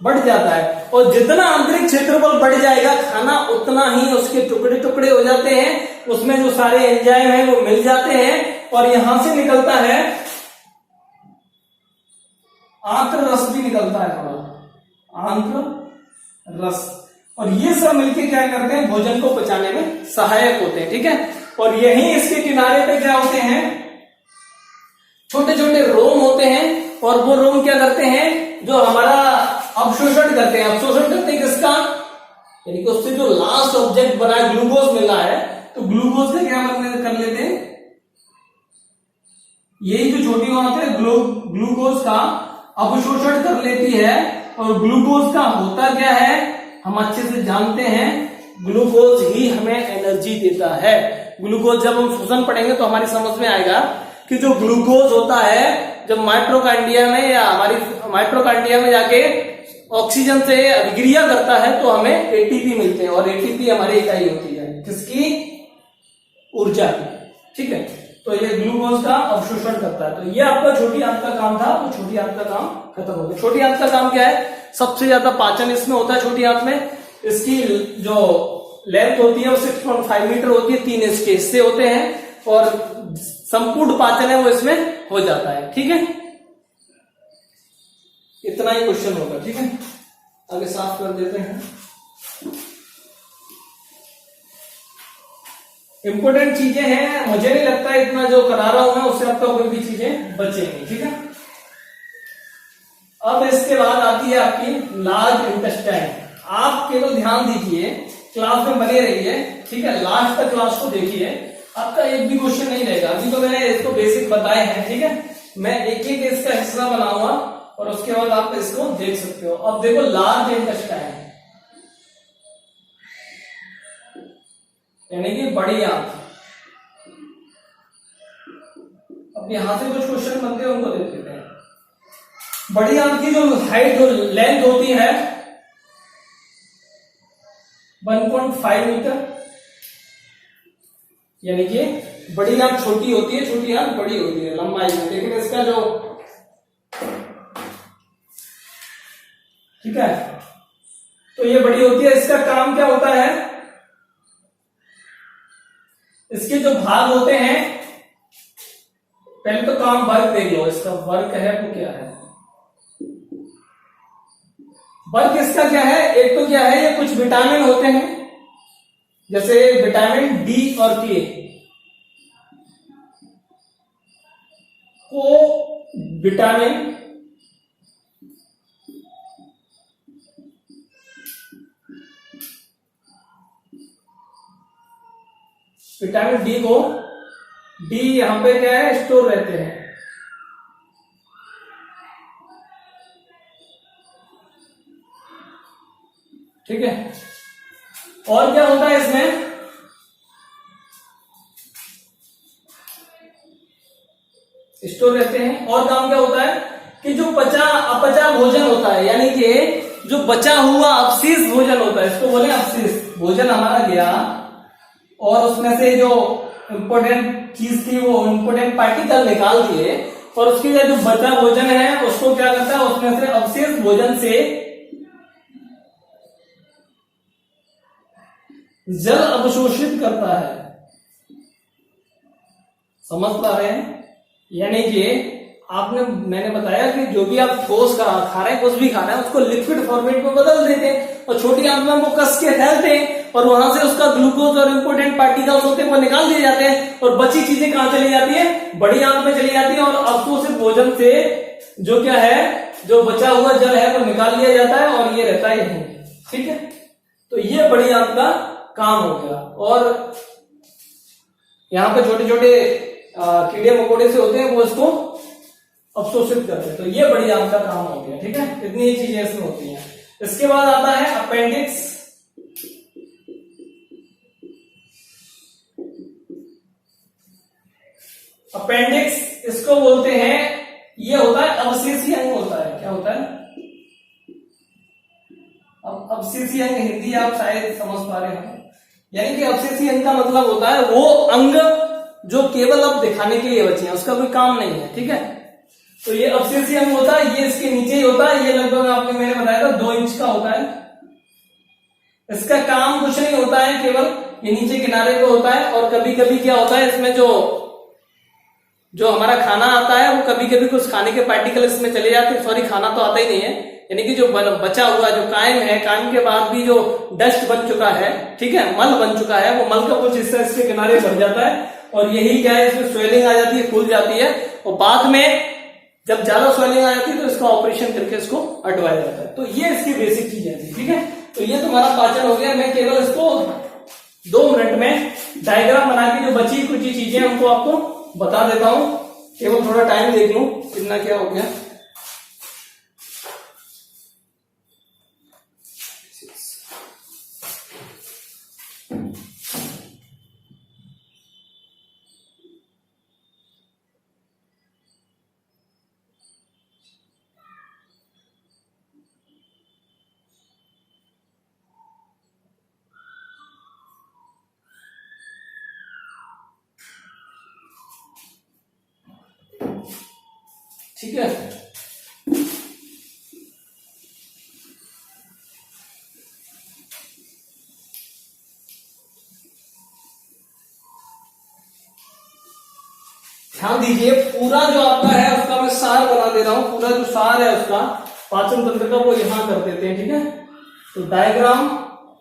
बढ़ जाता है। और जितना आंतरिक क्षेत्रफल बढ़ जाएगा खाना उतना ही उसके टुकड़े टुकड़े हो जाते हैं, उसमें जो सारे एंजाइम हैं वो मिल जाते हैं, और यहां से निकलता है आंत्र रस भी निकलता है थोड़ा, आंत्र रस। और ये सब मिलके क्या करते हैं? भोजन को पचाने में सहायक होते हैं। ठीक है, और यही इसके किनारे पे क्या होते हैं? छोटे छोटे रोम होते हैं, और वो रोम क्या करते हैं? जो हमारा अवशोषण करते हैं। अवशोषण करते हैं किसका? यानी कि उससे जो लास्ट ऑब्जेक्ट बना है, ग्लूकोज मिला है, तो ग्लूकोज का क्या कर लेते हैं? यही जो छोटी आंत है ग्लूकोज का अवशोषण कर लेती है। और ग्लूकोज का होता क्या है हम अच्छे से जानते हैं, ग्लूकोज ही हमें एनर्जी देता है। ग्लूकोज जब हम शोषण पढ़ेंगे तो हमारी समझ में आएगा कि जो ग्लूकोज होता है जब माइटोकॉन्ड्रिया में या हमारी माइटोकॉन्ड्रिया में जाके ऑक्सीजन से अभिक्रिया करता है तो हमें एटीपी मिलते हैं, और एटीपी हमारी इकाई होती है किसकी? ऊर्जा की। ठीक है, तो ये ग्लूकोज का अवशोषण करता है। तो ये आपका छोटी आंत का काम था, तो छोटी आंत का काम खत्म हो गया। छोटी आंत का काम क्या है? सबसे ज्यादा पाचन इसमें होता है छोटी आंत में। इसकी जो लेंथ होती है वो 6.5 मीटर होती है, 3 इसके हिस्से होते हैं, और संपूर्ण पाचन है वो इसमें हो जाता है। ठीक है, इतना ही क्वेश्चन होगा। ठीक है, आगे साफ कर देते हैं। इंपोर्टेंट चीजें हैं, मुझे नहीं लगता इतना जो करा रहा हूं मैं उससे आपका कोई भी चीजें बचेंगी। ठीक है, अब इसके बाद आती है आपकी लार्ज इंटेस्टाइन। आप केवल ध्यान दीजिए, क्लास में बने रहिए। ठीक है, लास्ट तक क्लास को देखिए, आपका एक भी क्वेश्चन नहीं रहेगा। अभी तो मैंने इसको बेसिक बताए हैं। ठीक है, मैं एक एक इसका हिस्सा बनाऊंगा और उसके बाद आप इसको देख सकते हो। अब देखो लार्ज इंटेस्टाइन यानी कि बड़ी आंत। अब यहां से कुछ क्वेश्चन बनते हैं उनको देख लेते हैं। बड़ी आंत की जो हाइट जो लेंथ होती है 1.5 मीटर, यानी कि बड़ी आंत छोटी होती है, छोटी आंत बड़ी होती है लंबाई में। लेकिन इसका जो ठीक है, तो ये बड़ी होती है। इसका काम क्या होता है? इसके जो भाग होते हैं, पहले तो काम वर्क देख लो। इसका वर्क है वो क्या है? वर्क इसका क्या है? एक तो क्या है, ये कुछ विटामिन होते हैं, जैसे विटामिन डी और के को विटामिन डी को डी यहां पे क्या है? स्टोर रहते हैं। ठीक है, और क्या होता है इसमें? स्टोर रहते हैं। और काम क्या होता है कि जो अपचा भोजन होता है, यानी कि जो बचा हुआ अवशेष भोजन होता है, इसको बोले अवशेष भोजन। हमारा गया और उसमें से जो इंपोर्टेंट चीज थी वो इंपोर्टेंट पार्टिकल निकाल दिए, और उसकी जो बचा भोजन है उसको क्या करता है? उसमें से अवशेष भोजन से जल अवशोषित करता है। समझ पा रहे हैं? यानी कि मैंने बताया कि जो भी आप ठोस खा रहे हैं, कुछ भी खा रहे हैं, उसको लिक्विड फॉर्मेट में बदल देते हैं, और छोटी आंत में वो कस के फैलते हैं, और वहां से उसका ग्लूकोज और इंपोर्टेंट पार्टिकल्स होते हैं वो निकाल दिए जाते हैं, और बची चीजें कहां चली जाती है, बड़ी आंत में चली जाती है, और अवशोषित भोजन से जो क्या है, जो बचा हुआ जल है वो निकाल लिया जाता है और ये रहता है यहीं। ठीक है, तो ये बड़ी आंत का काम हो गया। और यहाँ पे छोटे छोटे कीड़े मकोड़े से होते हैं वो इसको अवशोषित करते हैं, तो ये बड़ी आंत का काम हो गया। ठीक है, इतनी ही चीजें इसमें होती हैं। इसके बाद आता है अपेंडिक्स। अपेंडिक्स इसको बोलते हैं, ये होता है अवशेषी अंग होता है। क्या होता है? अब अवशेषी अंग हिंदी आप शायद समझ पा रहे हो, यानी कि अवशेषी अंग का मतलब होता है वो अंग जो केवल अब दिखाने के लिए बचे हैं, उसका कोई काम नहीं है। ठीक है, तो ये अवशेषी अंग होता है, ये इसके नीचे ही होता है, ये लगभग आपको मैंने बताया था 2 इंच का होता है। इसका काम कुछ नहीं होता है, केवल ये नीचे किनारे पे होता है। और कभी कभी क्या होता है, इसमें जो हमारा खाना आता है वो कभी कभी कुछ खाने के पार्टिकल इसमें चले जाते हैं। सॉरी, खाना तो आता ही नहीं है, यानी कि जो बचा हुआ जो कायम है, कायम के बाद भी जो डस्ट बन चुका है, ठीक है, मल बन चुका है, वो मल का कुछ हिस्सा इसके किनारे भर जाता है, और यही क्या है, इसमें स्वेलिंग आ जाती है, फूल जाती है, और बाद में जब ज्यादा स्वेलिंग आ जाती है तो इसका ऑपरेशन करके इसको हटवाया जाता है। तो ये इसकी बेसिक चीजें थी। ठीक है, तो ये तुम्हारा पाचन हो गया। मैं केवल इसको 2 मिनट में डायग्राम बना के जो बची कुछ चीजें उनको आपको बता देता हूं, केवल थोड़ा टाइम देख लूं कितना क्या हो गया। ठीक है, ध्यान दीजिए, पूरा जो आपका है उसका मैं सार बना दे रहा हूं। पूरा जो सार है उसका पाचन तंत्र का वो यहां कर देते हैं। ठीक है, तो डायग्राम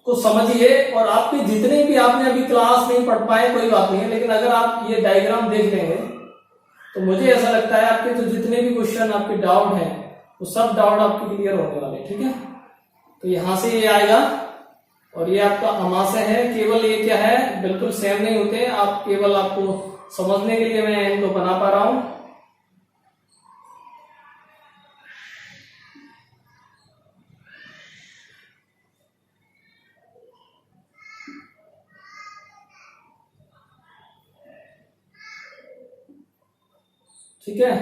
को समझिए, और आपके जितने भी आपने अभी क्लास नहीं पढ़ पाए कोई बात नहीं है, लेकिन अगर आप ये डायग्राम देख लेंगे तो मुझे ऐसा लगता है आपके तो जितने भी क्वेश्चन आपके डाउट हैं वो सब डाउट आपके क्लियर होने वाले। ठीक है, तो यहां से ये आएगा, और ये आपका अमाशय है। केवल ये क्या है, बिल्कुल सेम नहीं होते, आप केवल आपको समझने के लिए मैं इनको बना पा रहा हूं। ठीक है,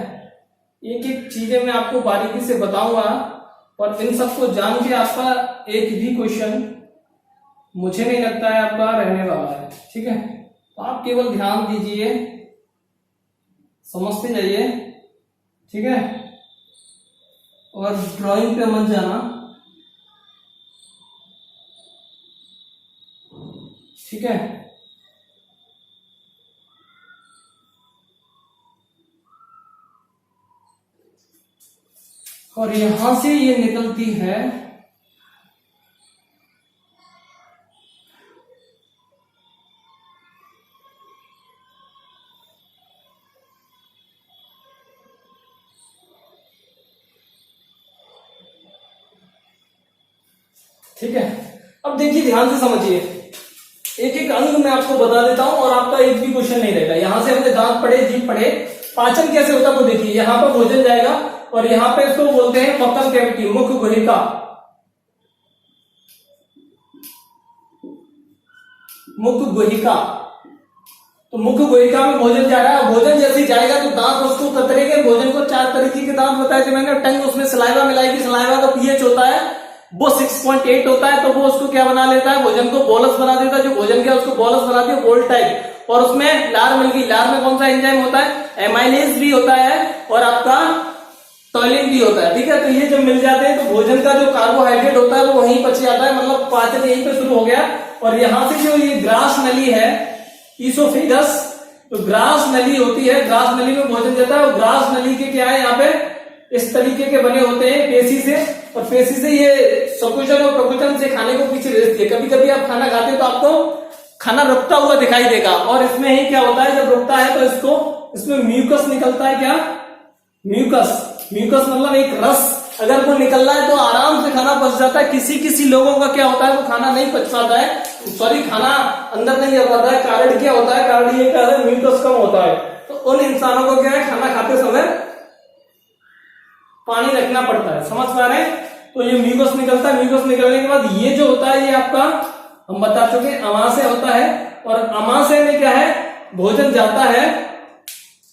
एक एक चीजें मैं आपको बारीकी से बताऊंगा, और इन सबको जान के आपका एक भी क्वेश्चन मुझे नहीं लगता है आपका रहने वाला है। ठीक है, तो आप केवल ध्यान दीजिए, समझते जाइए। ठीक है, और ड्राइंग पे मत जाना। ठीक है, और यहां से ये निकलती है ठीक है, अब देखिए ध्यान से समझिए, एक एक अंग मैं आपको बता देता हूं और आपका एक भी क्वेश्चन नहीं रहेगा। यहां से हमने दांत पढ़े, जीभ पढ़े, पाचन कैसे होता है वो देखिए। यहां पर भोजन जाएगा और यहां पे इसको बोलते हैं मक्कल कैविटी, मुख गुहिका। मुख गुहिका, तो मुख गुहिका में भोजन जा रहा है। भोजन जैसे ही जाएगा तो दांत उसको कतरेंगे। भोजन को 4 तरीके के दांत बताए थे मैंने। टंग उसमें सलाइवा मिलाएगी, सलाइवा का पीएच होता है वो 6.8 होता है, तो वो उसको क्या बना लेता है, भोजन को बोलस बना देता है। जो भोजन क्या उसको बोलस बनाती है, बोल टाइप। और उसमें लार मिल गई। लार में कौन सा एंजाइम होता है, एमाइलेज भी होता है और आपका टॉयलिन भी होता है। ठीक है, तो ये जब मिल जाते हैं तो भोजन का जो कार्बोहाइड्रेट होता है वो वहीं पच जाता है, मतलब पाचन यहीं पे शुरू हो गया। और यहां से जो ये ग्रास नली है, ईसोफेगस, तो ग्रास नली होती है, ग्रास नली में भोजन जाता है। और ग्रास नली के क्या है, यहाँ पे इस तरीके के बने होते हैं पेशी से, और पेशी से ये सकुशन और संकोचन से खाने को पीछे भेजती है। कभी कभी आप खाना खाते हो तो आपको खाना रुकता हुआ दिखाई देगा, और इसमें ही क्या होता है, जब रुकता है तो इसमें म्यूकस निकलता है। क्या म्यूकस मतलब एक रस, अगर वो निकल रहा है तो आराम से खाना पच जाता है। किसी किसी लोगों का क्या होता है, वो खाना नहीं पच पाता है, सॉरी खाना अंदर नहीं जा पाता है। कारण क्या होता है, कारण ये क्या है, म्यूकस कम होता है। तो उन इंसानों को क्या है, खाना खाते समय पानी रखना पड़ता है। समझ पा रहे हैं? तो ये म्यूकस निकलता है। म्यूकस निकलने के बाद ये जो होता है, ये आपका हम बता चुके अमाशय होता है, और अमाशय में क्या है, भोजन जाता है,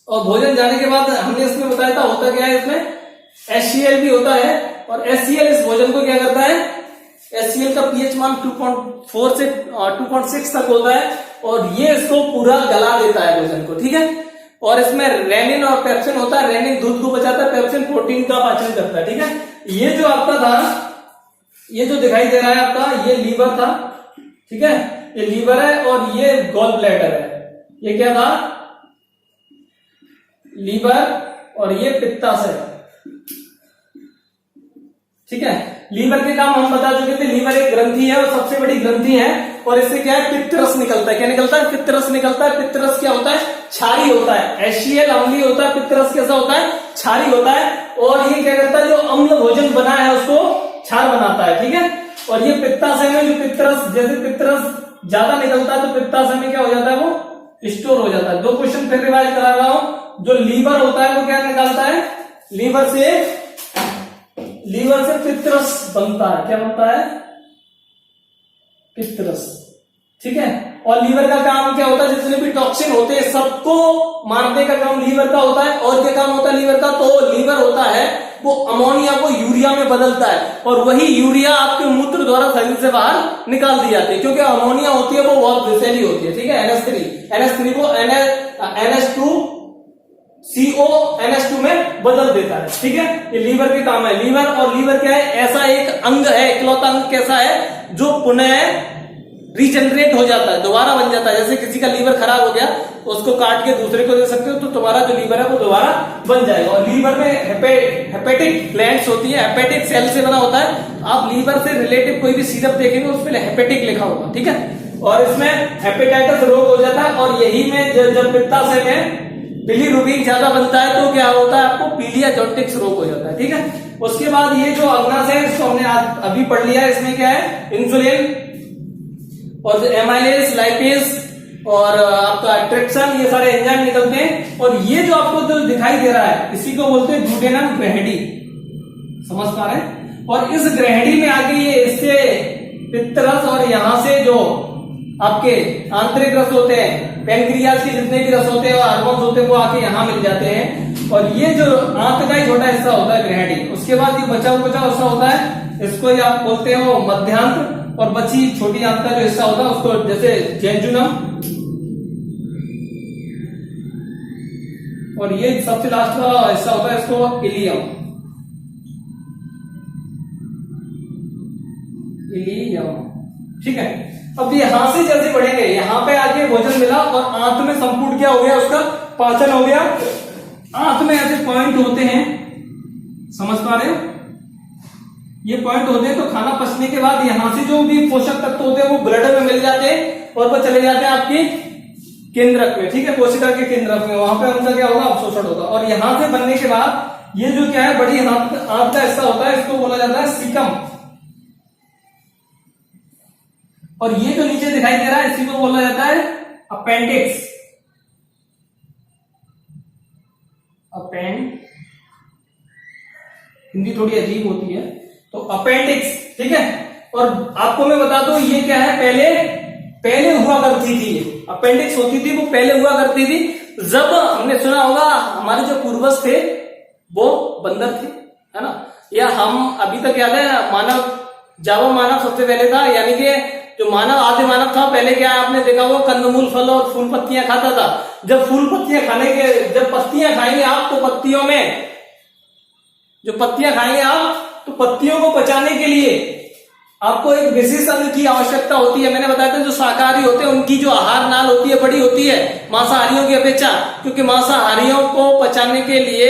और भोजन जाने के बाद हमने इसमें बताया था होता क्या है, इसमें HCl भी होता है, और HCl इस भोजन को क्या करता है, HCl का pH मान 2.4 से 2.6 तक होता है, और ये इसको पूरा गला देता है भोजन को, ठीक है। और इसमें रेनिन और पेप्सिन होता है। रेनिन दूध को बचाता है, पेप्सिन प्रोटीन का पाचन करता है, ठीक है। ये जो आपका था, ये जो दिखाई दे रहा है आपका, ये लीवर था, ठीक है, ये लीवर है, और ये गॉल ब्लैडर है। ये क्या था, लीवर, और ये पित्ताशय, ठीक है। लीवर के काम हम बता चुके थे। लीवर एक ग्रंथि है, और सबसे बड़ी ग्रंथि है, और इससे क्या है, पित्तरस निकलता है। क्या निकलता है, पित्तरस निकलता है। पित्तरस क्या होता है, क्षारी होता है। HCl अम्लीय होता है, पित्तरस कैसा होता है, क्षारी होता है, और ये क्या करता है, जो अम्ल भोजन बना है उसको क्षार बनाता है, ठीक है। और ये पित्ताशय में जो पित्तरस, जैसे पित्तरस ज्यादा निकलता है तो पित्ताशय में क्या हो जाता है, वो स्टोर हो जाता है। 2 क्वेश्चन फिर रिवाइज करा रहा हूं। जो लीवर होता है वो क्या निकालता है, लीवर से पित्तरस बनता है। क्या बनता है, पित्तरस, ठीक है। और लीवर का काम क्या होता है, जितने भी टॉक्सिन होते हैं सबको मारने का काम लीवर का होता है। और क्या काम होता है लीवर का, तो लीवर होता है वो अमोनिया को यूरिया में बदलता है, और वही यूरिया आपके मूत्र द्वारा शरीर से बाहर निकाल दी जाती है, क्योंकि अमोनिया होती है वो बहुत विषैली होती है, ठीक है। NH3 को NH2 में बदल देता है, ठीक है। ये लीवर के काम है। लीवर, और लीवर क्या है, ऐसा एक अंग है, इकलौता अंग कैसा है, जो पुनः रीजनरेट हो जाता है, दोबारा बन जाता है। जैसे किसी का लीवर खराब हो गया तो उसको काट के दूसरे को दे सकते हो, तो तुम्हारा जो लीवर है वो दोबारा बन जाएगा। और लीवर में हेपेटिक ग्लैंड्स होती है, हेपेटिक सेल से बना होता है। आप लीवर से रिलेटिव कोई भी सिरप देखेंगे उसमें हेपेटिक लिखा होगा, ठीक है। और इसमें हेपेटाइटिस रोग हो जाता है, और यही में जब पित्ताशय में बिलीरुबिन ज्यादा बनता है तो क्या होता है, आपको पीलिया जोंटिक्स रोग हो जाता है, ठीक है। उसके बाद ये जो अग्नाशय है, इसको हमने अभी पढ़ लिया। इसमें क्या है, इंसुलिन और एमाइलेज, लाइपेज, और आपका ट्रिप्सिन, ये सारे एंजाइम निकलते हैं। और ये जो आपको जो दिखाई दे रहा है, इसी को बोलते हैं ड्यूडेनम ग्रहणी। समझ पा रहे हैं? और इस ग्रहणी में आके ये इससे पित्तरस, और यहां से जो आपके आंतरिक रस होते हैं, पैंक्रियाज के जितने भी रस होते हैं और हार्मोन्स होते हैं, वो आके यहाँ मिल जाते हैं। और ये जो आंत का ही छोटा हिस्सा होता है ग्रहणी। उसके बाद ये बचा हिस्सा होता है, इसको ही आप बोलते हो मध्यांत, और बची छोटी आंत का जो हिस्सा होता है उसको जैसे जेजुनम, और ये सबसे लास्ट वाला हिस्सा होता है इसको इलियम। ठीक है। अब यहां से जैसे बढ़ेंगे, यहां पे आगे भोजन मिला और आंत में संपूर्ण क्या हो गया, उसका पाचन हो गया। आंत में ऐसे पॉइंट होते हैं, समझ पा रहे हो, ये पॉइंट होते हैं। तो खाना पचने के बाद यहां से जो भी पोषक तत्व होते हैं वो ब्लड में मिल जाते हैं और वो चले जाते हैं आपकी केंद्रक में, ठीक है, कोशिका के केंद्रक में। वहां पे उनका क्या होगा, अवशोषण होगा। और यहां से बनने के बाद ये जो क्या है, बड़ी आंत का हिस्सा होता है, इसको बोला जाता है सीकम। और ये जो नीचे दिखाई दे रहा है, इसी को बोला जाता है अपेंडिक्स। हिंदी थोड़ी अजीब होती है, तो अपेंडिक्स, ठीक है। और आपको मैं बता दूं, ये क्या है, पहले हुआ करती थी, अपेंडिक्स होती थी, वो पहले हुआ करती थी जब हमने सुना होगा हमारे जो पूर्वज थे वो बंदर थे, है ना, या हम अभी तक याद है मानव, जावा मानव सबसे पहले था, यानी कि जो मानव आदि मानव था पहले क्या है, आपने देखा वो कंदमूल, फल और फूल पत्तियां खाता था। जब फूल पत्तियां खाने के, जब पत्तियां खाएंगे आप तो पत्तियों में जो पत्तियां खाएंगे आप, तो पत्तियों को पचाने के लिए आपको एक विशेष अंग की आवश्यकता होती है। मैंने बताया था जो शाकाहारी होते हैं उनकी जो आहार नाल होती है बड़ी होती है मांसाहारियों की अपेक्षा, क्योंकि मांसाहारियों को पचाने के लिए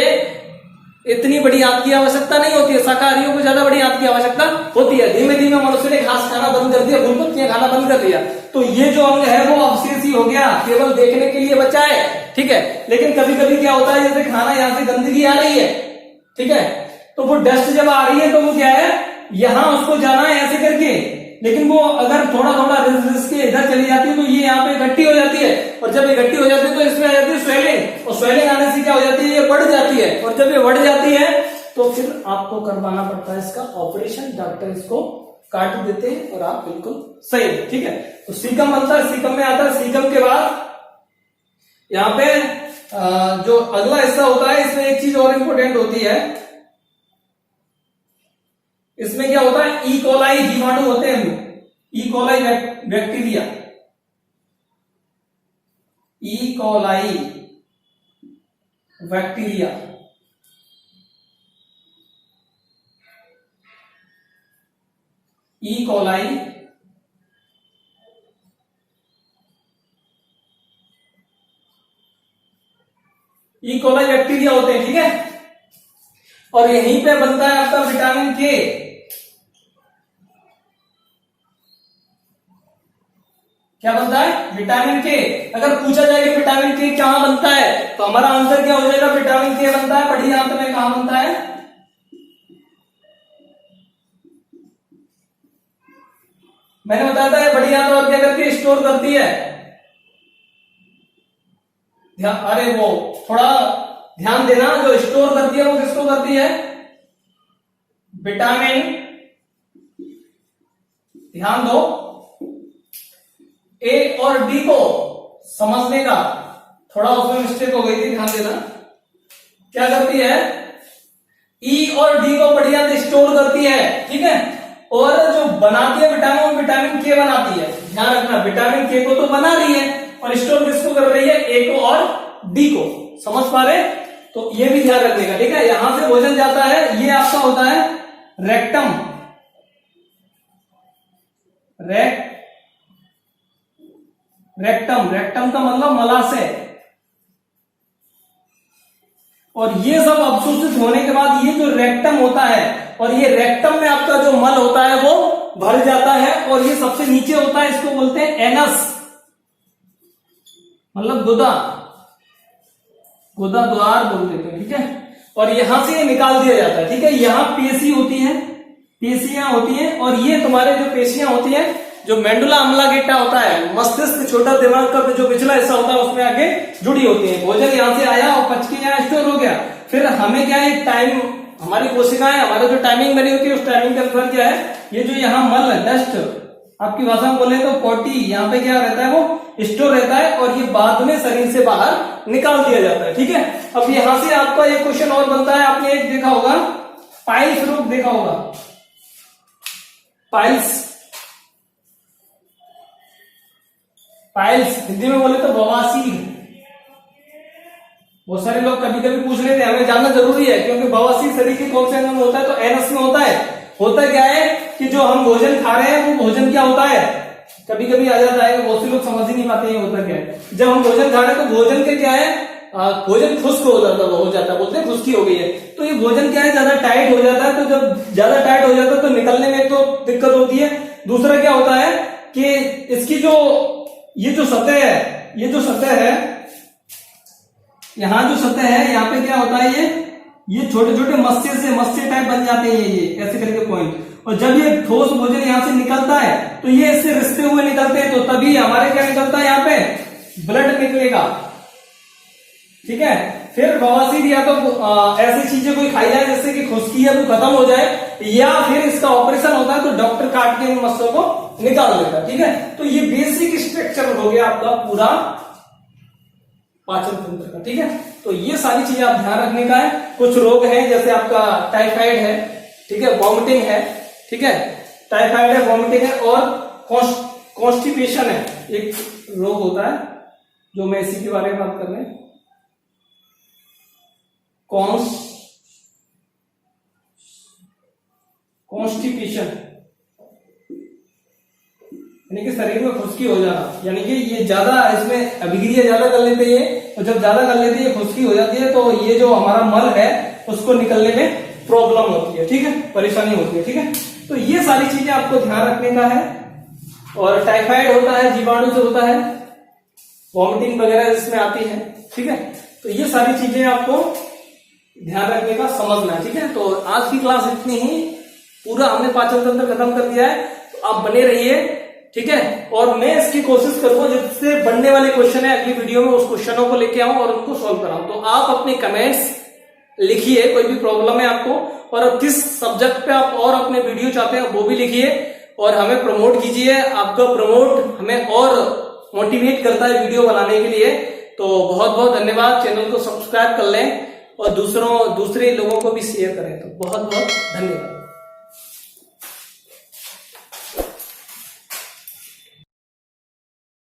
इतनी बड़ी आंत की आवश्यकता नहीं होती है, शाकाहारियों को ज्यादा बड़ी आंत की आवश्यकता होती है। धीमे धीमे मनुष्य ने घास खाना बंद कर दिया, फूल पत्तियां खाना बंद कर दिया, तो ये जो अंग है वो अवशेष ही हो गया, केवल देखने के लिए बचा है, ठीक है। लेकिन कभी कभी क्या होता है, जैसे खाना यहाँ से गंदगी आ रही है, ठीक है, तो वो डस्ट जब आ रही है तो वो क्या है, यहाँ उसको जाना है ऐसे करके, लेकिन वो अगर थोड़ा थोड़ा रिस के इधर चली जाती है तो ये यहाँ पे इकट्ठी हो जाती है, और जब इकट्ठी हो जाती है तो इसमें आ जाती है स्वेलिंग, और स्वेलिंग आने से क्या हो जाती है, ये बढ़ जाती है, और जब ये बढ़ जाती है तो फिर आपको करवाना पड़ता है इसका ऑपरेशन। डॉक्टर इसको काट देते हैं और आप बिल्कुल सही है, ठीक है। तो सीकम बनता है, सीकम में आता है, सीकम के बाद यहाँ पे जो अगला हिस्सा होता है, इसमें एक चीज और इंपॉर्टेंट होती है, इसमें क्या होता है, ई कोलाई जीवाणु होते हैं, E coli bacteria, E coli bacteria, E coli bacteria होते हैं, ठीक है। और यहीं पे बनता है आपका विटामिन के, क्या बनता है, विटामिन के। अगर पूछा जाए कि विटामिन के कहां बनता है, तो हमारा आंसर क्या हो जाएगा, विटामिन के बनता है बड़ी आंत में। कहां बनता है, मैंने बताया था बड़ी आंत और क्या करती है, स्टोर करती है। अरे वो थोड़ा ध्यान देना, जो स्टोर करती है वो किसको करती है, विटामिन, ध्यान दो, ए और डी को समझने का, थोड़ा उसमें मिस्टेक हो गई थी, ध्यान देना। क्या करती है, ई और डी को बढ़िया से स्टोर करती है, ठीक है। और जो बनाती है विटामिन, वो विटामिन के बनाती है। ध्यान रखना, विटामिन के को तो बना रही है और स्टोर किसको कर रही है, ए को और डी को। समझ पा रहे, तो ये भी ध्यान रखने का, ठीक है। यहां से भोजन जाता है, ये आपका होता है रेक्टम, रेक्टम का मतलब मलाशय। और ये सब अवशोषित होने के बाद ये जो रेक्टम होता है, और ये रेक्टम में आपका जो मल होता है वो भर जाता है, और ये सबसे नीचे होता है, इसको बोलते हैं एनस, मतलब गुदा द्वार बोल देते हैं, ठीक है। और यहां से ये निकाल दिया जाता है, ठीक है। यहां पेशी होती है, पेशियां होती हैं, और ये तुम्हारे जो पेशियां होती हैं, जो मेंडुला अम्लागेटा होता है, मस्तिष्क छोटा दिमाग का जो पिछला हिस्सा होता है, उसमें आगे जुड़ी होती है। भोजन यहां से आया और पच के यहाँ स्टोर हो गया, फिर हमें क्या है, टाइम, हमारी कोशिकाएं, हमारा जो टाइमिंग बनी होती है, उस टाइमिंग के अनुसार क्या है, ये जो यहाँ मल है, डस्ट आपकी भाषा में बोले तो पोटी, यहाँ पे क्या रहता है, वो स्टोर रहता है, और ये बाद में शरीर से बाहर निकाल दिया जाता है, ठीक है। अब यहां से आपका एक क्वेश्चन और बनता है, आपने एक देखा होगा, पाइल्स रोग देखा होगा, पाइल्स हिंदी में बोले तो बवासीर। बहुत सारे लोग कभी कभी पूछ रहे थे, हमें जानना जरूरी है, क्योंकि बवासीर शरीर के कौन से अंग में होता है, तो एनस में होता है। होता क्या है कि जो हम भोजन खा रहे हैं, वो भोजन क्या होता है, कभी कभी आ जाता है, बहुत से लोग समझ ही नहीं पाते हैं होता क्या है। जब हम भोजन खा रहे हैं तो भोजन के क्या है, भोजन खुश्क हो जाता है, बोलते हैं खुश्की हो गई है। तो ये भोजन क्या है, ज्यादा टाइट हो जाता है, तो जब ज्यादा टाइट हो जाता है तो निकलने में तो दिक्कत होती है। दूसरा क्या होता है कि इसकी जो ये जो सतह है, यहाँ जो सतह है, यहाँ पे क्या होता है, ये छोटे छोटे मस्से टाइप बन जाते हैं, ये ऐसे करके पॉइंट। और जब ये ठोस भोजन यहाँ से निकलता है तो ये इससे रिश्ते हुए निकलते हैं, तो तभी हमारे क्या निकलता है, यहाँ पे ब्लड निकलेगा, ठीक है। फिर बवासीर या तो ऐसी चीजें कोई खाई जाए जिससे कि खुश्की है वो खत्म हो जाए, या फिर इसका ऑपरेशन होता है तो डॉक्टर काट के इन मस्सों को निकाल देता है, ठीक है। तो ये बेसिक स्ट्रक्चर हो गया आपका पूरा पाचन तंत्र का, ठीक है। तो ये सारी चीजें आप ध्यान रखने का है। कुछ रोग हैं जैसे आपका टाइफाइड है, ठीक है, वॉमिटिंग है, ठीक है, टाइफाइड है, वॉमिटिंग है, और कॉन्स्टिपेशन है, एक रोग होता है जो मैं इसी के बारे में बात कर रहे हैं, कॉन्स्टिपेशन, यानी कि शरीर में खुश्की हो जाना, यानी कि ये ज्यादा इसमें अभिक्रिया ज्यादा कर लेते हैं, और जब ज्यादा कर लेते हैं खुश्की हो जाती है, तो ये जो हमारा मल है उसको निकलने में प्रॉब्लम होती है, ठीक है, परेशानी होती है, ठीक है। तो ये सारी चीजें आपको ध्यान रखने का है। और टाइफाइड होता है, जीवाणु से होता है, वॉमिटिंग वगैरह जिसमें आती है, ठीक है। तो ये सारी चीजें आपको ध्यान रखने का, समझना है, ठीक है। तो आज की क्लास इतनी ही, पूरा हमने पाचन तंत्र खत्म कर दिया है। तो आप बने रहिए, ठीक है। और मैं इसकी कोशिश करूंगा जिससे बनने वाले क्वेश्चन है अगली वीडियो में उस क्वेश्चनों को लेके आऊं और उनको सॉल्व कराऊं। तो आप अपने कमेंट्स लिखिए, कोई भी प्रॉब्लम है आपको, और किस सब्जेक्ट पे आप और अपने वीडियो चाहते हैं वो भी लिखिए और हमें प्रमोट कीजिए। आपका प्रमोट हमें और मोटिवेट करता है वीडियो बनाने के लिए। तो बहुत बहुत धन्यवाद। चैनल को सब्सक्राइब कर लें और दूसरे लोगों को भी शेयर करें। तो बहुत बहुत धन्यवाद।